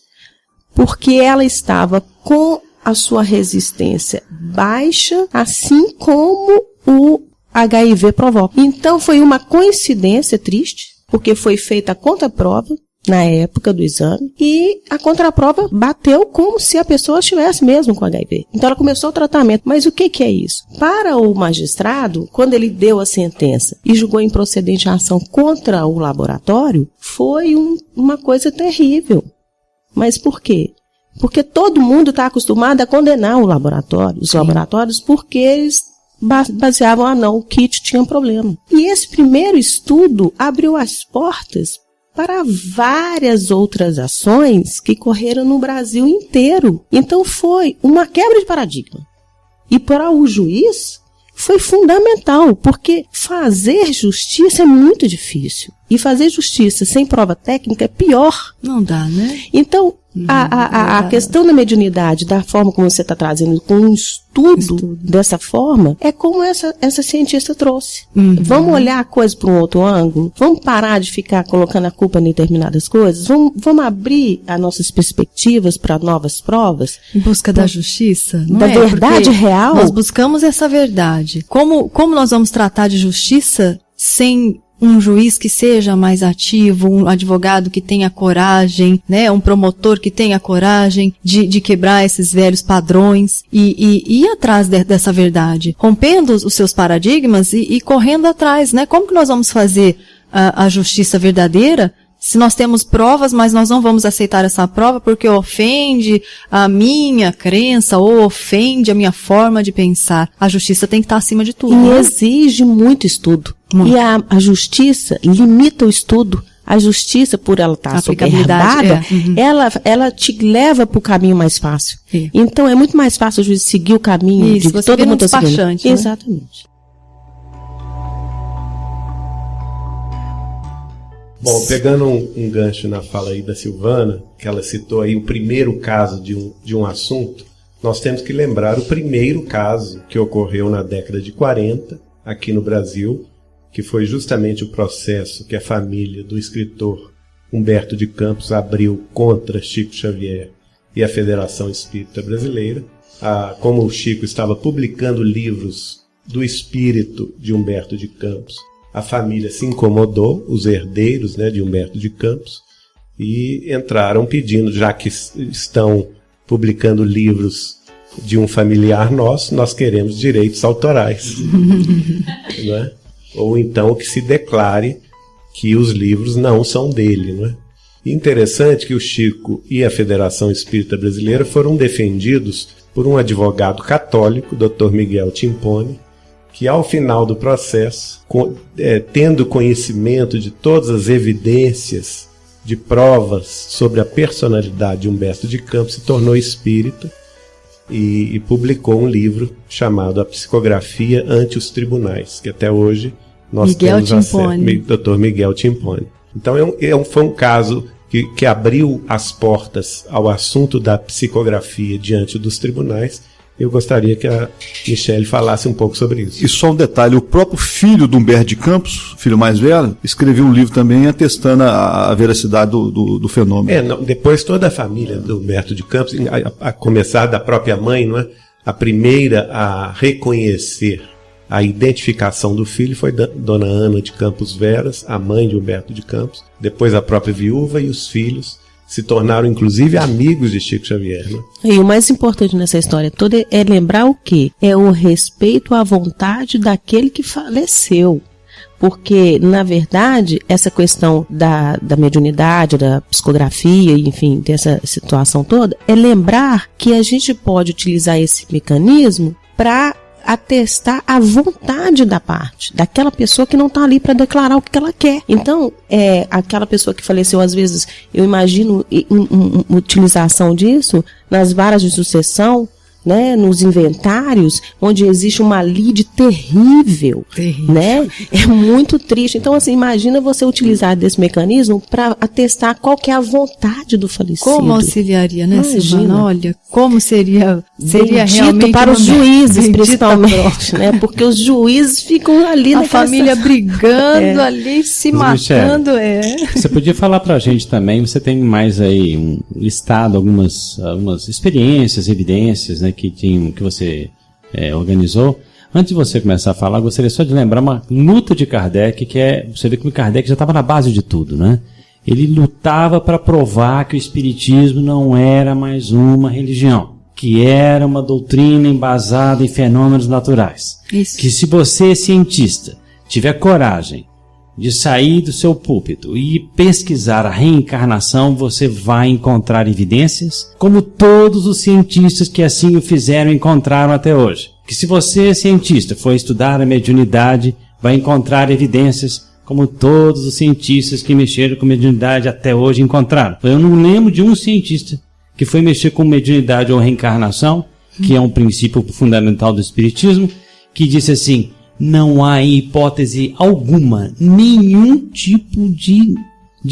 porque ela estava com a sua resistência baixa, assim como o HIV provoca. Então foi uma coincidência triste, porque foi feita a contraprova na época do exame e a contraprova bateu como se a pessoa estivesse mesmo com HIV. Então ela começou o tratamento. Mas o que é isso? Para o magistrado, quando ele deu a sentença e julgou improcedente a ação contra o laboratório, foi uma coisa terrível. Mas por quê? Porque todo mundo está acostumado a condenar o laboratório, os laboratórios, porque eles baseavam, não, o kit tinha um problema. E esse primeiro estudo abriu as portas para várias outras ações que correram no Brasil inteiro. Então foi uma quebra de paradigma. E para o juiz foi fundamental, porque fazer justiça é muito difícil. E fazer justiça sem prova técnica é pior. Não dá, né? Então, a questão da mediunidade, da forma como você está trazendo, com um estudo dessa forma, é como essa cientista trouxe. Vamos olhar a coisa para um outro ângulo? Vamos parar de ficar colocando a culpa em determinadas coisas? Vamos abrir as nossas perspectivas para novas provas? Em busca da justiça? Não da verdade real? Nós buscamos essa verdade. Como nós vamos tratar de justiça sem um juiz que seja mais ativo, um advogado que tenha coragem, né, um promotor que tenha coragem de quebrar esses velhos padrões e ir atrás dessa verdade, rompendo os seus paradigmas e correndo atrás, né? Como que nós vamos fazer a justiça verdadeira se nós temos provas, mas nós não vamos aceitar essa prova porque ofende a minha crença ou ofende a minha forma de pensar? A justiça tem que estar acima de tudo. E né? exige muito estudo. Muito. E a justiça limita o estudo. A justiça, por ela estar soberrada, ela te leva para o caminho mais fácil. Então é muito mais fácil o juiz seguir o caminho de todo mundo despachante, né? Exatamente. Bom, pegando um gancho na fala aí da Silvana, que ela citou aí o primeiro caso de um assunto, nós temos que lembrar o primeiro caso que ocorreu na década de 40, aqui no Brasil, que foi justamente o processo que a família do escritor Humberto de Campos abriu contra Chico Xavier e a Federação Espírita Brasileira. Como o Chico estava publicando livros do espírito de Humberto de Campos, a família se incomodou, os herdeiros, né, de Humberto de Campos, e entraram pedindo, já que estão publicando livros de um familiar nosso, nós queremos direitos autorais. Né? Ou então que se declare que os livros não são dele. Né? E interessante que o Chico e a Federação Espírita Brasileira foram defendidos por um advogado católico, Dr. Miguel Timpone, que ao final do processo, tendo conhecimento de todas as evidências de provas sobre a personalidade de Humberto de Campos, se tornou espírita e publicou um livro chamado A Psicografia ante os Tribunais, que até hoje nós temos acesso, Dr. Miguel Timpone. Então foi um caso que abriu as portas ao assunto da psicografia diante dos tribunais. Eu gostaria que a Michele falasse um pouco sobre isso. E só um detalhe, o próprio filho do Humberto de Campos, filho mais velho, escreveu um livro também atestando a veracidade do fenômeno. Depois toda a família do Humberto de Campos, a começar da própria mãe, não é? A primeira a reconhecer a identificação do filho foi Dona Ana de Campos Veras, a mãe de Humberto de Campos, depois a própria viúva, e os filhos se tornaram inclusive amigos de Chico Xavier. Né? E o mais importante nessa história toda é lembrar o quê? É o respeito à vontade daquele que faleceu. Porque, na verdade, essa questão da mediunidade, da psicografia, enfim, dessa situação toda, é lembrar que a gente pode utilizar esse mecanismo para atestar a vontade da parte, daquela pessoa que não está ali para declarar o que ela quer. Então, aquela pessoa que faleceu, às vezes, eu imagino uma utilização disso nas varas de sucessão, né, nos inventários, onde existe uma lide terrível, né? É muito triste. Então, assim, imagina você utilizar desse mecanismo para atestar qual que é a vontade do falecido. Como auxiliaria, né, Silvana? Olha, como seria realmente para os juízes, principalmente, né? Porque os juízes ficam ali a família brigando ali, se matando. Você podia falar para a gente também, você tem mais aí um listado algumas experiências, evidências, né, que você organizou. Antes de você começar a falar, gostaria só de lembrar uma luta de Kardec, você vê que o Kardec já estava na base de tudo, né? Ele lutava para provar que o Espiritismo não era mais uma religião, que era uma doutrina embasada em fenômenos naturais. Isso. Que se você, cientista, tiver coragem de sair do seu púlpito e pesquisar a reencarnação, você vai encontrar evidências, como todos os cientistas que assim o fizeram encontraram até hoje. Que se você, cientista, for estudar a mediunidade, vai encontrar evidências, como todos os cientistas que mexeram com mediunidade até hoje encontraram. Eu não lembro de um cientista que foi mexer com mediunidade ou reencarnação, que é um princípio fundamental do Espiritismo, que disse assim: não há hipótese alguma, nenhum tipo de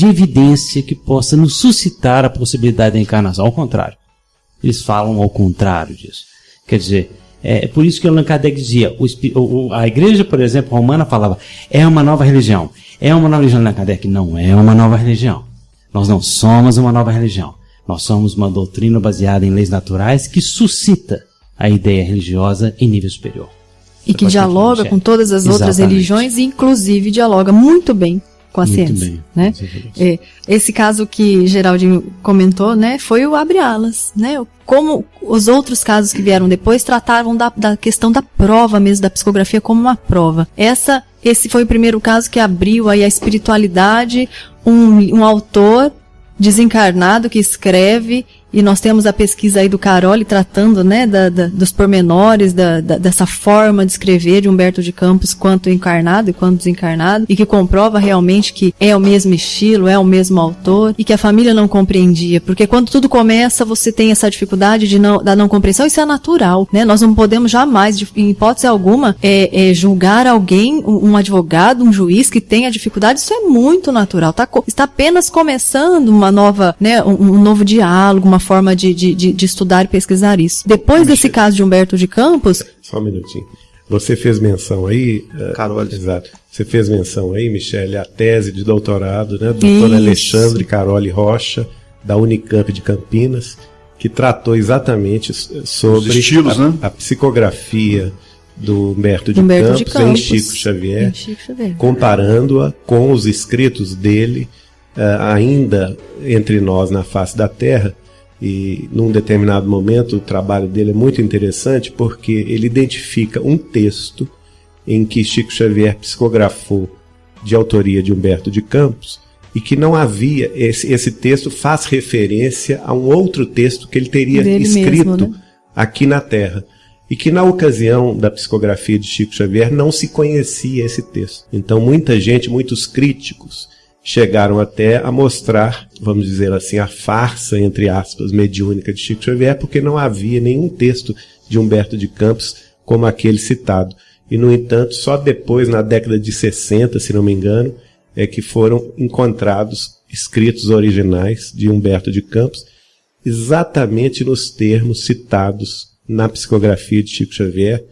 evidência que possa nos suscitar a possibilidade da encarnação. Ao contrário. Eles falam ao contrário disso. Quer dizer, é por isso que Allan Kardec dizia, a igreja, por exemplo, romana falava, é uma nova religião. É uma nova religião. Allan Kardec, não é uma nova religião. Nós não somos uma nova religião. Nós somos uma doutrina baseada em leis naturais que suscita a ideia religiosa em nível superior. E que dialoga com todas as outras religiões, e inclusive dialoga muito bem com a ciência. Né? Esse caso que Geraldinho comentou, né, foi o Abre Alas. Né? Como os outros casos que vieram depois tratavam da questão da prova mesmo, da psicografia como uma prova. Esse foi o primeiro caso que abriu aí a espiritualidade, um autor desencarnado que escreve, e nós temos a pesquisa aí do Caroli tratando, né, dos pormenores dessa forma de escrever de Humberto de Campos, quanto encarnado e quanto desencarnado, e que comprova realmente que é o mesmo estilo, é o mesmo autor, e que a família não compreendia, porque quando tudo começa, você tem essa dificuldade da não compreensão. Isso é natural, né? Nós não podemos jamais, em hipótese alguma, julgar alguém, um advogado, um juiz que tenha dificuldade. Isso é muito natural, está apenas começando uma nova, né, um novo diálogo, uma forma de estudar e pesquisar isso. Depois desse caso de Humberto de Campos... Só um minutinho. Você fez menção aí, Caroli. Exato. Você fez menção aí, Michele, a tese de doutorado, né, do Dr. Alexandre Caroli Rocha, da Unicamp de Campinas, que tratou exatamente sobre estilos, né? a psicografia do Humberto de Campos em Chico Xavier, comparando-a com os escritos dele, ainda entre nós na face da Terra. E num determinado momento o trabalho dele é muito interessante porque ele identifica um texto em que Chico Xavier psicografou de autoria de Humberto de Campos e que não havia, esse texto faz referência a um outro texto que ele teria escrito mesmo, né? Aqui na Terra. E que na ocasião da psicografia de Chico Xavier não se conhecia esse texto. Então muita gente, muitos críticos, chegaram até a mostrar, vamos dizer assim, a farsa, entre aspas, mediúnica de Chico Xavier, porque não havia nenhum texto de Humberto de Campos como aquele citado. E, no entanto, só depois, na década de 60, se não me engano, é que foram encontrados escritos originais de Humberto de Campos, exatamente nos termos citados na psicografia de Chico Xavier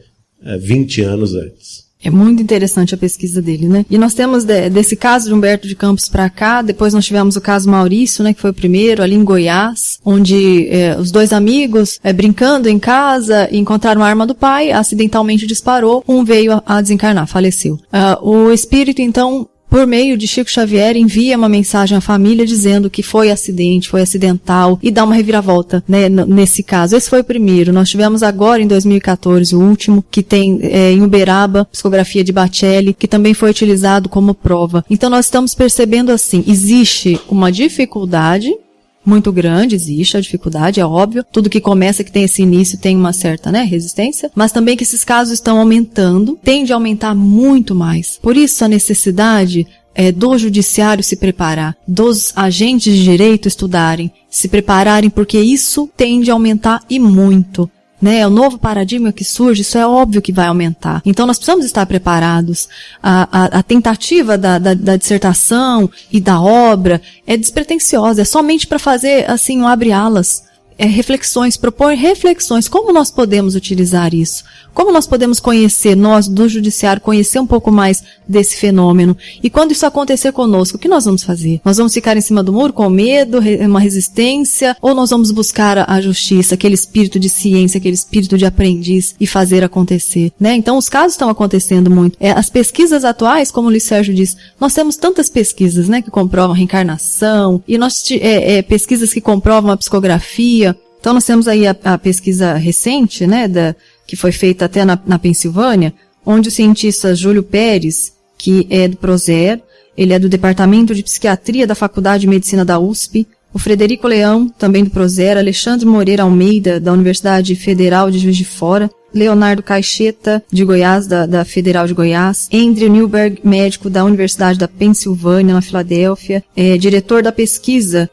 20 anos antes. É muito interessante a pesquisa dele, né? E nós temos desse caso de Humberto de Campos para cá, depois nós tivemos o caso Maurício, né, que foi o primeiro, ali em Goiás, onde os dois amigos, brincando em casa, encontraram a arma do pai, acidentalmente disparou, um veio a desencarnar, faleceu. O espírito, então, por meio de Chico Xavier, envia uma mensagem à família dizendo que foi acidente, foi acidental, e dá uma reviravolta, né, nesse caso. Esse foi o primeiro. Nós tivemos agora, em 2014, o último, que tem em Uberaba, psicografia de Bacelli, que também foi utilizado como prova. Então nós estamos percebendo assim, existe uma dificuldade muito grande, existe a dificuldade, é óbvio. Tudo que começa, que tem esse início, tem uma certa, né, resistência. Mas também que esses casos estão aumentando, tende a aumentar muito mais. Por isso a necessidade do judiciário se preparar, dos agentes de direito estudarem, se prepararem, porque isso tende a aumentar e muito. Né, o novo paradigma que surge, isso é óbvio que vai aumentar. Então nós precisamos estar preparados. A tentativa da dissertação e da obra é despretensiosa, é somente para fazer assim um abre-alas, reflexões, propor reflexões. Como nós podemos utilizar isso? Como nós podemos conhecer, nós do judiciário, conhecer um pouco mais desse fenômeno? E quando isso acontecer conosco, o que nós vamos fazer? Nós vamos ficar em cima do muro com medo, uma resistência? Ou nós vamos buscar a justiça, aquele espírito de ciência, aquele espírito de aprendiz e fazer acontecer? Né? Então os casos estão acontecendo muito. As pesquisas atuais, como o Luiz Sérgio disse, nós temos tantas pesquisas, né, que comprovam a reencarnação, e nós pesquisas que comprovam a psicografia. Então nós temos aí a pesquisa recente, né, que foi feita até na Pensilvânia, onde o cientista Júlio Pérez, que é do Proser, ele é do Departamento de Psiquiatria da Faculdade de Medicina da USP, o Frederico Leão, também do Proser, Alexandre Moreira Almeida, da Universidade Federal de Juiz de Fora, Leonardo Caixeta, de Goiás, da Federal de Goiás, Andrew Newberg, médico da Universidade da Pensilvânia, na Filadélfia, diretor da pesquisa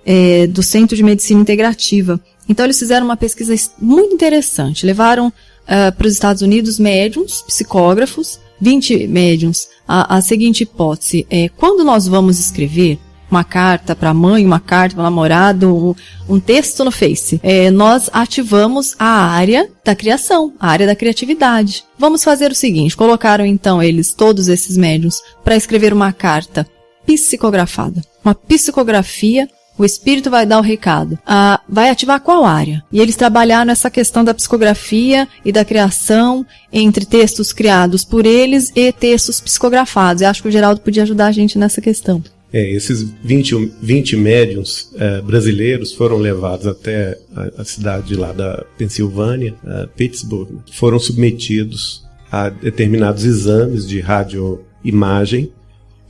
do Centro de Medicina Integrativa. Então eles fizeram uma pesquisa muito interessante, levaram para os Estados Unidos médiums, psicógrafos, 20 médiums. A seguinte hipótese é, quando nós vamos escrever uma carta para a mãe, uma carta para o namorado, um texto no Face, nós ativamos a área da criação, a área da criatividade. Vamos fazer o seguinte, colocaram então todos esses médiums, para escrever uma carta psicografada, uma psicografia. O espírito vai dar o recado. Vai ativar qual área? E eles trabalharam essa questão da psicografia e da criação entre textos criados por eles e textos psicografados. Eu acho que o Geraldo podia ajudar a gente nessa questão. Esses 20 médiuns brasileiros foram levados até a cidade lá da Pensilvânia, Pittsburgh. Foram submetidos a determinados exames de radioimagem.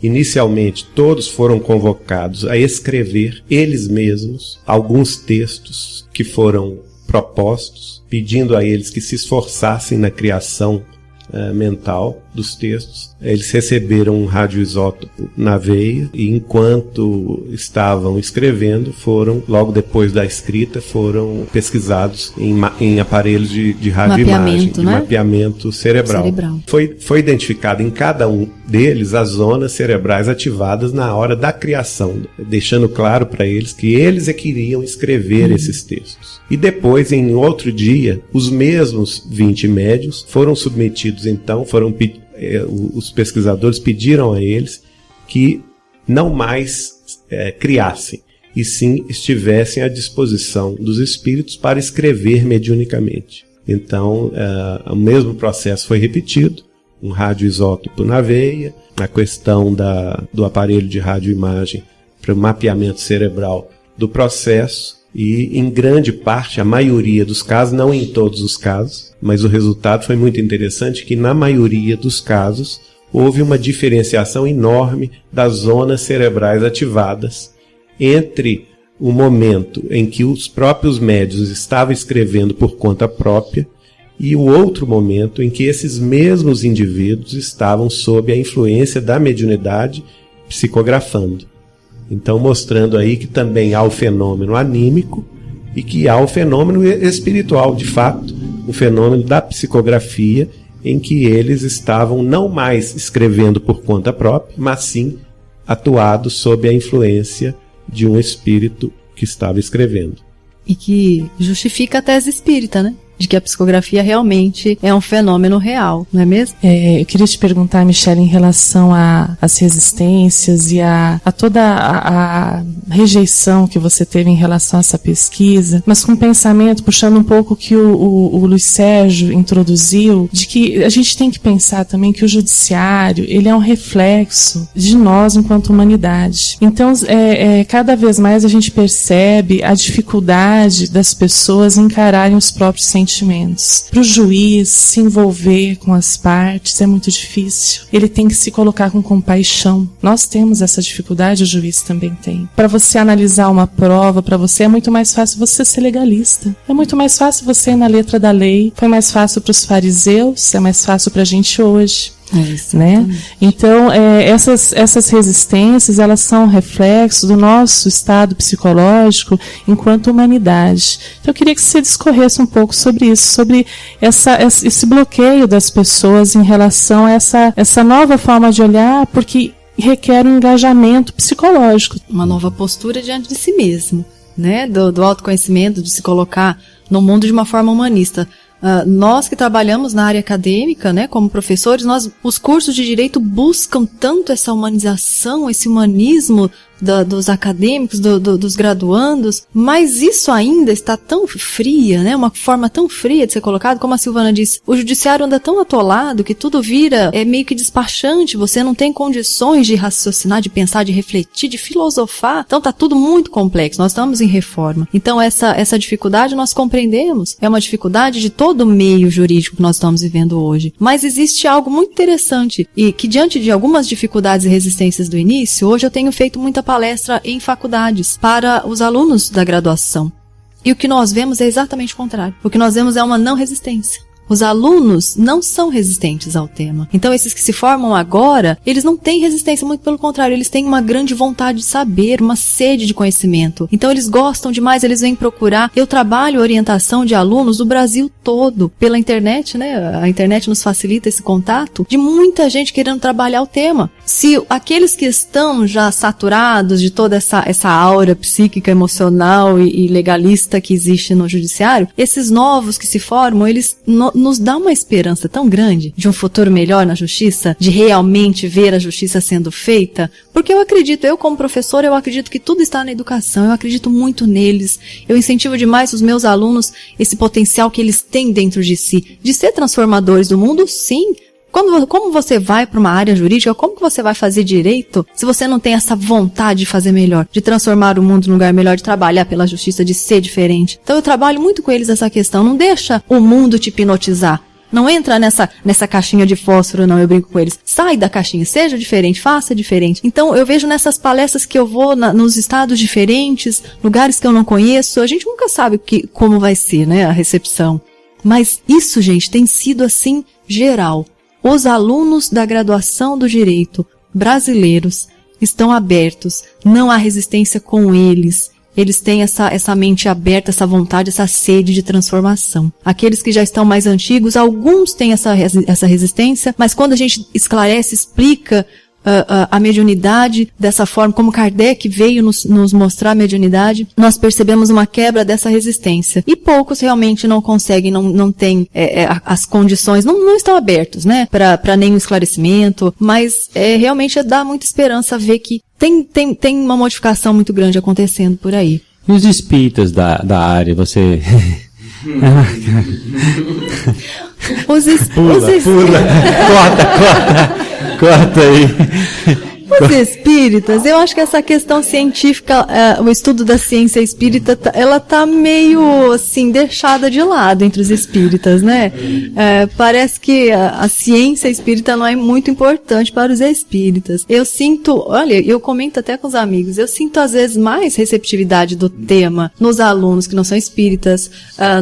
Inicialmente, todos foram convocados a escrever eles mesmos alguns textos que foram propostos, pedindo a eles que se esforçassem na criação mental. dos textos. Eles receberam um radioisótopo na veia e, enquanto estavam escrevendo, logo depois da escrita, foram pesquisados em aparelhos de radioimagem, de mapeamento cerebral. Foi identificado em cada um deles as zonas cerebrais ativadas na hora da criação, deixando claro para eles que eles é que iriam escrever esses textos. E depois, em outro dia, os mesmos 20 médiuns foram submetidos, então, os pesquisadores pediram a eles que não mais criassem, e sim estivessem à disposição dos espíritos para escrever mediunicamente. Então, o mesmo processo foi repetido, um radioisótopo na veia, a questão do aparelho de radioimagem para o mapeamento cerebral do processo, e em grande parte, a maioria dos casos, não em todos os casos, mas o resultado foi muito interessante, que na maioria dos casos houve uma diferenciação enorme das zonas cerebrais ativadas entre o momento em que os próprios médiuns estavam escrevendo por conta própria e o outro momento em que esses mesmos indivíduos estavam sob a influência da mediunidade psicografando. Então, mostrando aí que também há o fenômeno anímico e que há o fenômeno espiritual, de fato, o fenômeno da psicografia, em que eles estavam não mais escrevendo por conta própria, mas sim atuados sob a influência de um espírito que estava escrevendo. E que justifica a tese espírita, né? De que a psicografia realmente é um fenômeno real, não é mesmo? Eu queria te perguntar, Michele, em relação às resistências e a toda a rejeição que você teve em relação a essa pesquisa, mas com um pensamento, puxando um pouco o que o Luiz Sérgio introduziu, de que a gente tem que pensar também que o judiciário, ele é um reflexo de nós enquanto humanidade. Então, cada vez mais a gente percebe a dificuldade das pessoas encararem os próprios sentimentos. Para o juiz se envolver com as partes é muito difícil. Ele tem que se colocar com compaixão. Nós temos essa dificuldade, o juiz também tem. Para você analisar uma prova, para você é muito mais fácil você ser legalista. É muito mais fácil você ir na letra da lei. Foi mais fácil para os fariseus, é mais fácil para a gente hoje. Né? Então, essas resistências, elas são reflexo do nosso estado psicológico enquanto humanidade. Então, eu queria que você discorresse um pouco sobre isso, sobre esse bloqueio das pessoas em relação a essa nova forma de olhar, porque requer um engajamento psicológico. Uma nova postura diante de si mesmo, né? Do autoconhecimento, de se colocar no mundo de uma forma humanista. Nós que trabalhamos na área acadêmica, né, como professores, os cursos de direito buscam tanto essa humanização, esse humanismo dos acadêmicos, dos graduandos, mas isso ainda está tão fria, né? Uma forma tão fria de ser colocado, como a Silvana disse, o judiciário anda tão atolado que tudo vira meio que despachante, você não tem condições de raciocinar, de pensar, de refletir, de filosofar, então tá tudo muito complexo, nós estamos em reforma. Então essa dificuldade nós compreendemos, é uma dificuldade de todo o meio jurídico que nós estamos vivendo hoje, mas existe algo muito interessante, e que diante de algumas dificuldades e resistências do início, hoje eu tenho feito muita palestra em faculdades para os alunos da graduação. E o que nós vemos é exatamente o contrário. O que nós vemos é uma não resistência. Os alunos não são resistentes ao tema. Então, esses que se formam agora, eles não têm resistência, muito pelo contrário, eles têm uma grande vontade de saber, uma sede de conhecimento. Então, eles gostam demais, eles vêm procurar. Eu trabalho orientação de alunos do Brasil todo, pela internet, né? A internet nos facilita esse contato, de muita gente querendo trabalhar o tema. Se aqueles que estão já saturados de toda essa aura psíquica, emocional e legalista que existe no judiciário, esses novos que se formam, eles nos dá uma esperança tão grande de um futuro melhor na justiça, de realmente ver a justiça sendo feita, porque eu como professor, eu acredito que tudo está na educação, eu acredito muito neles, eu incentivo demais os meus alunos, esse potencial que eles têm dentro de si, de ser transformadores do mundo, sim. Como você vai para uma área jurídica, como que você vai fazer direito se você não tem essa vontade de fazer melhor, de transformar o mundo num lugar melhor, de trabalhar pela justiça, de ser diferente? Então eu trabalho muito com eles essa questão, não deixa o mundo te hipnotizar. Não entra nessa caixinha de fósforo, não, eu brinco com eles. Sai da caixinha, seja diferente, faça diferente. Então eu vejo nessas palestras que eu vou nos estados diferentes, lugares que eu não conheço, a gente nunca sabe como vai ser, né, a recepção. Mas isso, gente, tem sido assim geral. os alunos da graduação do direito brasileiros estão abertos, não há resistência com eles. Eles têm essa mente aberta, essa vontade, essa sede de transformação. Aqueles que já estão mais antigos, alguns têm essa resistência, mas quando a gente esclarece, explica a mediunidade dessa forma, como Kardec veio nos mostrar a mediunidade, nós percebemos uma quebra dessa resistência. E poucos realmente não conseguem, não têm as condições, não estão abertos, né, para nenhum esclarecimento, mas realmente dá muita esperança ver que tem uma modificação muito grande acontecendo por aí. E os espíritas da área, você... Pula. Corta aí. Os espíritas, eu acho que essa questão científica, o estudo da ciência espírita, ela tá meio, assim, deixada de lado entre os espíritas, né? Parece que a ciência espírita não é muito importante para os espíritas. Eu sinto, olha, eu comento até com os amigos, eu sinto às vezes mais receptividade do tema nos alunos que não são espíritas,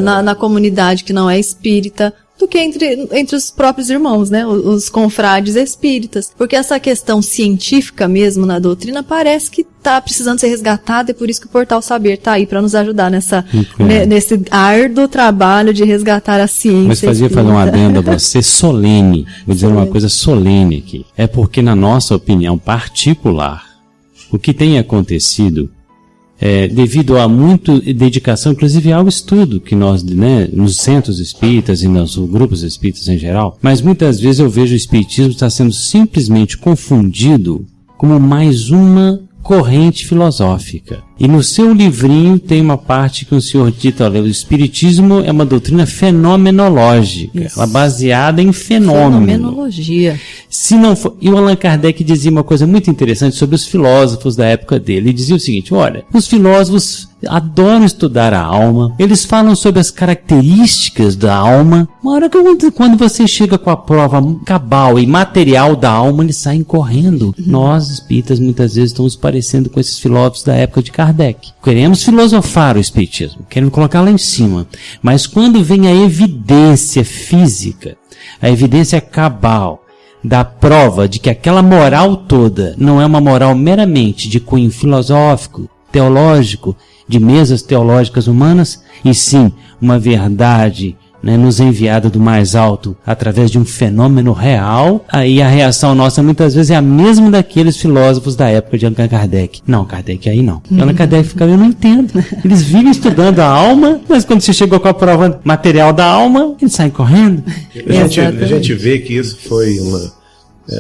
na comunidade que não é espírita, do que entre os próprios irmãos, né, os confrades espíritas, porque essa questão científica mesmo na doutrina parece que está precisando ser resgatada, e por isso que o Portal Saber está aí para nos ajudar nesse árduo trabalho de resgatar a ciência. Mas fazer um adendo a você solene, vou dizer uma coisa solene aqui, é porque na nossa opinião particular, o que tem acontecido devido a muita dedicação, inclusive ao estudo que nós, né, nos centros espíritas e nos grupos espíritas em geral, mas muitas vezes eu vejo o espiritismo estar sendo simplesmente confundido como mais uma corrente filosófica. E no seu livrinho tem uma parte que o senhor dita, olha, o espiritismo é uma doutrina fenomenológica, ela baseada em fenômeno. Fenomenologia. Se não for, e o Allan Kardec dizia uma coisa muito interessante sobre os filósofos da época dele. Ele dizia o seguinte, olha, os filósofos adoram estudar a alma, eles falam sobre as características da alma. Uma hora que quando você chega com a prova cabal e material da alma, eles saem correndo. Nós, espíritas, muitas vezes estamos parecendo com esses filósofos da época de Kardec. Queremos filosofar o espiritismo, queremos colocar lá em cima. Mas quando vem a evidência física, a evidência cabal, da prova de que aquela moral toda não é uma moral meramente de cunho filosófico, teológico, de mesas teológicas humanas, e sim uma verdade, né, nos enviada do mais alto através de um fenômeno real, aí a reação nossa muitas vezes é a mesma daqueles filósofos da época de Allan Kardec. Não, Kardec aí não. Allan Kardec fica, eu não entendo. Eles vivem estudando a alma, mas quando você chegou com a prova material da alma, eles saem correndo. A gente vê que isso foi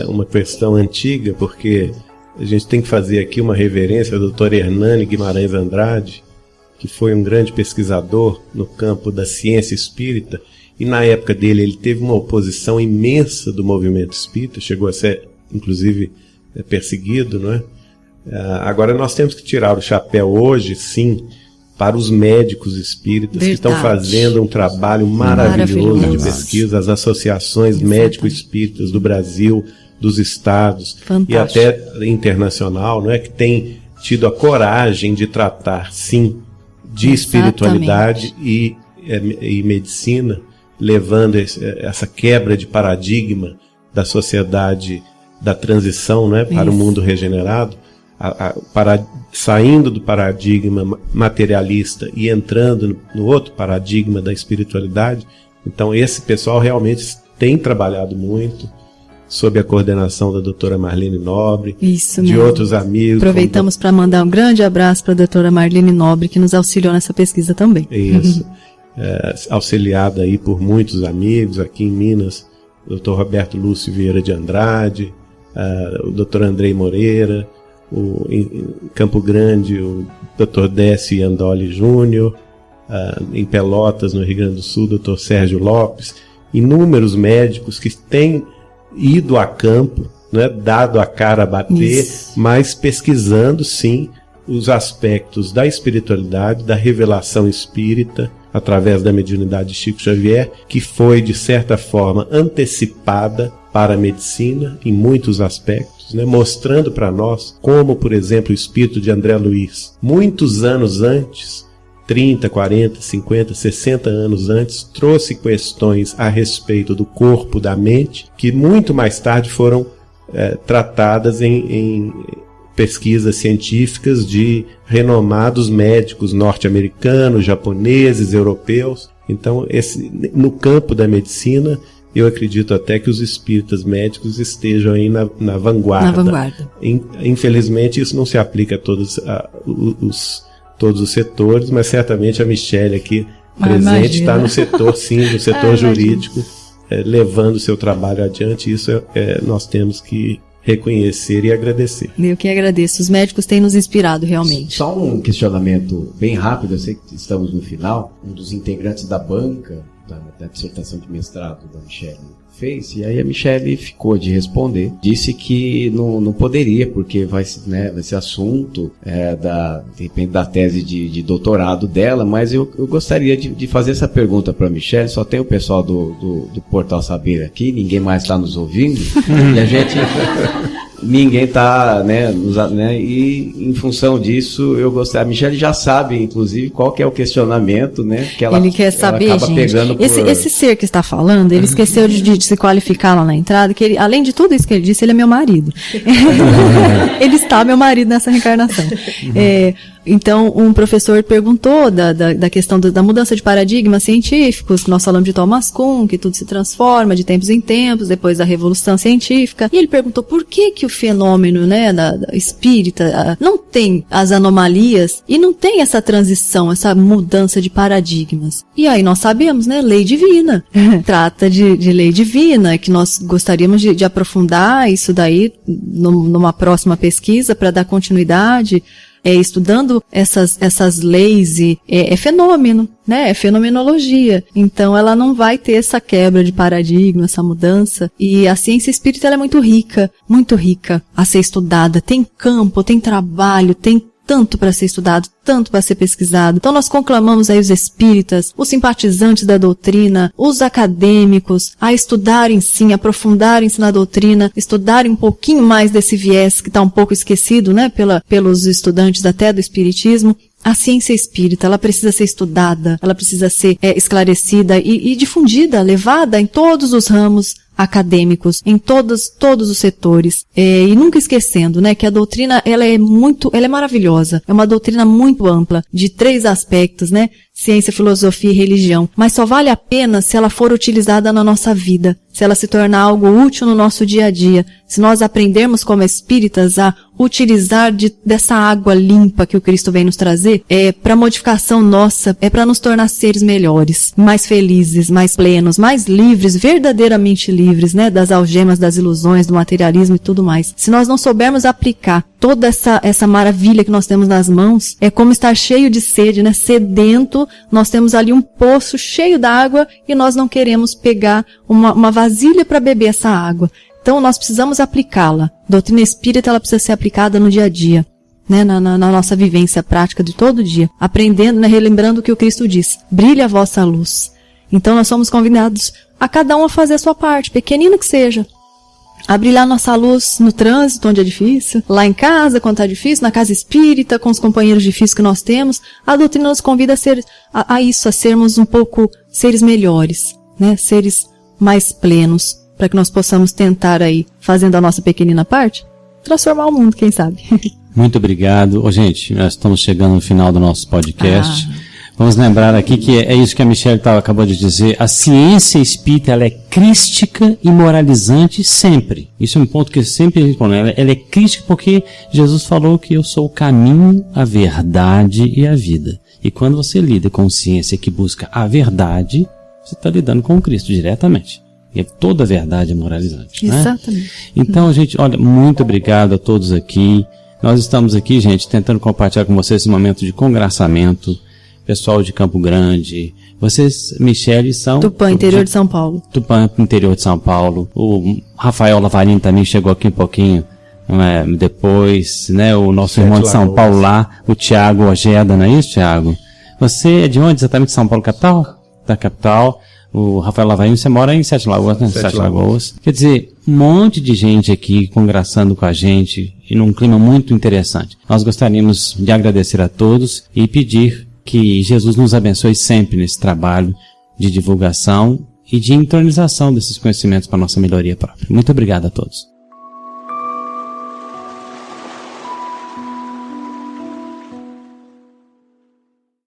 uma questão antiga, porque a gente tem que fazer aqui uma reverência ao Dr. Hernani Guimarães Andrade, que foi um grande pesquisador no campo da ciência espírita, e na época dele ele teve uma oposição imensa do movimento espírita, chegou a ser, inclusive, perseguido, não é? Agora nós temos que tirar o chapéu hoje, sim, para os médicos espíritas que estão fazendo um trabalho maravilhoso de pesquisa, as associações médico-espíritas do Brasil, dos estados e até internacional, não é, que tem tido a coragem de tratar, sim, de espiritualidade e medicina, levando essa quebra de paradigma da sociedade da transição, não é, para o mundo regenerado, saindo do paradigma materialista e entrando no outro paradigma da espiritualidade. Então esse pessoal realmente tem trabalhado muito, sob a coordenação da doutora Marlene Nobre, de outros amigos. Aproveitamos para mandar um grande abraço para a doutora Marlene Nobre, que nos auxiliou nessa pesquisa também. Isso. Auxiliada aí por muitos amigos aqui em Minas, o doutor Roberto Lúcio Vieira de Andrade, o doutor Andrei Moreira, em Campo Grande, o doutor Décio Andoli Júnior, em Pelotas, no Rio Grande do Sul, o doutor Sérgio Lopes, inúmeros médicos que têm ido a campo, né, dado a cara a bater, mas pesquisando, sim, os aspectos da espiritualidade, da revelação espírita, através da mediunidade de Chico Xavier, que foi, de certa forma, antecipada para a medicina em muitos aspectos, né, mostrando para nós como, por exemplo, o espírito de André Luiz, muitos anos antes, 30, 40, 50, 60 anos antes, trouxe questões a respeito do corpo, da mente, que muito mais tarde foram tratadas em pesquisas científicas de renomados médicos norte-americanos, japoneses, europeus. Então, no campo da medicina, eu acredito até que os espíritas médicos estejam aí na vanguarda. Na vanguarda. Infelizmente, isso não se aplica a todos os setores, mas certamente a Michele aqui presente está no setor, sim, no setor jurídico, levando o seu trabalho adiante. Isso nós temos que reconhecer e agradecer. Eu que agradeço. Os médicos têm nos inspirado realmente. Só um questionamento bem rápido, eu sei que estamos no final. Um dos integrantes da banca da dissertação de mestrado da Michele fez, e aí a Michele ficou de responder, disse que não poderia, porque vai ser assunto depende da tese de doutorado dela, mas eu gostaria de fazer essa pergunta para a Michele. Só tem o pessoal do Portal Saber aqui, ninguém mais está nos ouvindo, e a gente... Ninguém está, e em função disso, a Michele já sabe, inclusive, qual que é o questionamento, que ela, ele quer saber, ela acaba gente, pegando esse ser que está falando, ele esqueceu de se qualificar lá na entrada, que ele, além de tudo isso que ele disse, ele é meu marido. Ele está meu marido nessa reencarnação. Então, um professor perguntou da questão da mudança de paradigmas científicos, que nós falamos de Thomas Kuhn, que tudo se transforma de tempos em tempos, depois da Revolução Científica, e ele perguntou por que o fenômeno, da espírita não tem as anomalias e não tem essa transição, essa mudança de paradigmas. E aí nós sabemos, lei divina. Trata de lei divina, que nós gostaríamos de aprofundar isso daí numa próxima pesquisa para dar continuidade. Estudando essas leis, é fenômeno, é fenomenologia. Então ela não vai ter essa quebra de paradigma, essa mudança. E a ciência espírita ela é muito rica a ser estudada. Tem campo, tem trabalho, tem tanto para ser estudado, tanto para ser pesquisado. Então nós conclamamos aí os espíritas, os simpatizantes da doutrina, os acadêmicos, a estudarem sim, aprofundarem-se na doutrina, estudarem um pouquinho mais desse viés que está um pouco esquecido, pelos estudantes até do espiritismo. A ciência espírita, ela precisa ser estudada, ela precisa ser esclarecida e difundida, levada em todos os ramos acadêmicos, em todos os setores, e nunca esquecendo, que a doutrina, ela é maravilhosa, é uma doutrina muito ampla, de 3 aspectos, ciência, filosofia e religião, mas só vale a pena se ela for utilizada na nossa vida, se ela se tornar algo útil no nosso dia a dia, se nós aprendermos como espíritas a utilizar dessa água limpa que o Cristo vem nos trazer, para modificação nossa, para nos tornar seres melhores, mais felizes, mais plenos, mais livres, verdadeiramente livres, das algemas, das ilusões, do materialismo e tudo mais. Se nós não soubermos aplicar toda essa maravilha que nós temos nas mãos, é como estar cheio de sede, sedento, nós temos ali um poço cheio d'água e nós não queremos pegar uma vasilha para beber essa água. Então nós precisamos aplicá-la. A doutrina espírita ela precisa ser aplicada no dia a dia, na nossa vivência prática de todo dia, aprendendo, relembrando o que o Cristo diz: brilhe a vossa luz. Então nós somos convidados a cada um a fazer a sua parte, pequenino que seja. A brilhar nossa luz no trânsito, onde é difícil, lá em casa, quando está difícil, na casa espírita, com os companheiros difíceis que nós temos. A doutrina nos convida a sermos um pouco seres melhores, seres mais plenos, para que nós possamos tentar aí, fazendo a nossa pequenina parte, transformar o mundo, quem sabe. Muito obrigado. Gente, nós estamos chegando no final do nosso podcast. Vamos lembrar aqui que é isso que a Michele acabou de dizer. A ciência espírita ela é crística e moralizante sempre. Isso é um ponto que sempre a gente põe. Ela é crística porque Jesus falou que eu sou o caminho, a verdade e a vida. E quando você lida com ciência que busca a verdade, você está lidando com o Cristo diretamente. E toda a verdade é moralizante. Exatamente. Então, gente, olha, muito obrigado a todos aqui. Nós estamos aqui, gente, tentando compartilhar com vocês esse momento de congraçamento. Pessoal de Campo Grande, vocês, Michele, são... Tupã, interior de São Paulo. Tupã, interior de São Paulo. O Rafael Lavarini também chegou aqui um pouquinho depois, o nosso irmão de São Paulo lá, o Tiago Ojeda, não é isso, Tiago? Você é de onde exatamente? São Paulo, capital? Da capital. O Rafael Lavarini, você mora em Sete Lagoas, né? Sete Lagoas. Quer dizer, um monte de gente aqui conversando com a gente e num clima muito interessante. Nós gostaríamos de agradecer a todos e pedir Que Jesus nos abençoe sempre nesse trabalho de divulgação e de intronização desses conhecimentos para a nossa melhoria própria. Muito obrigado a todos.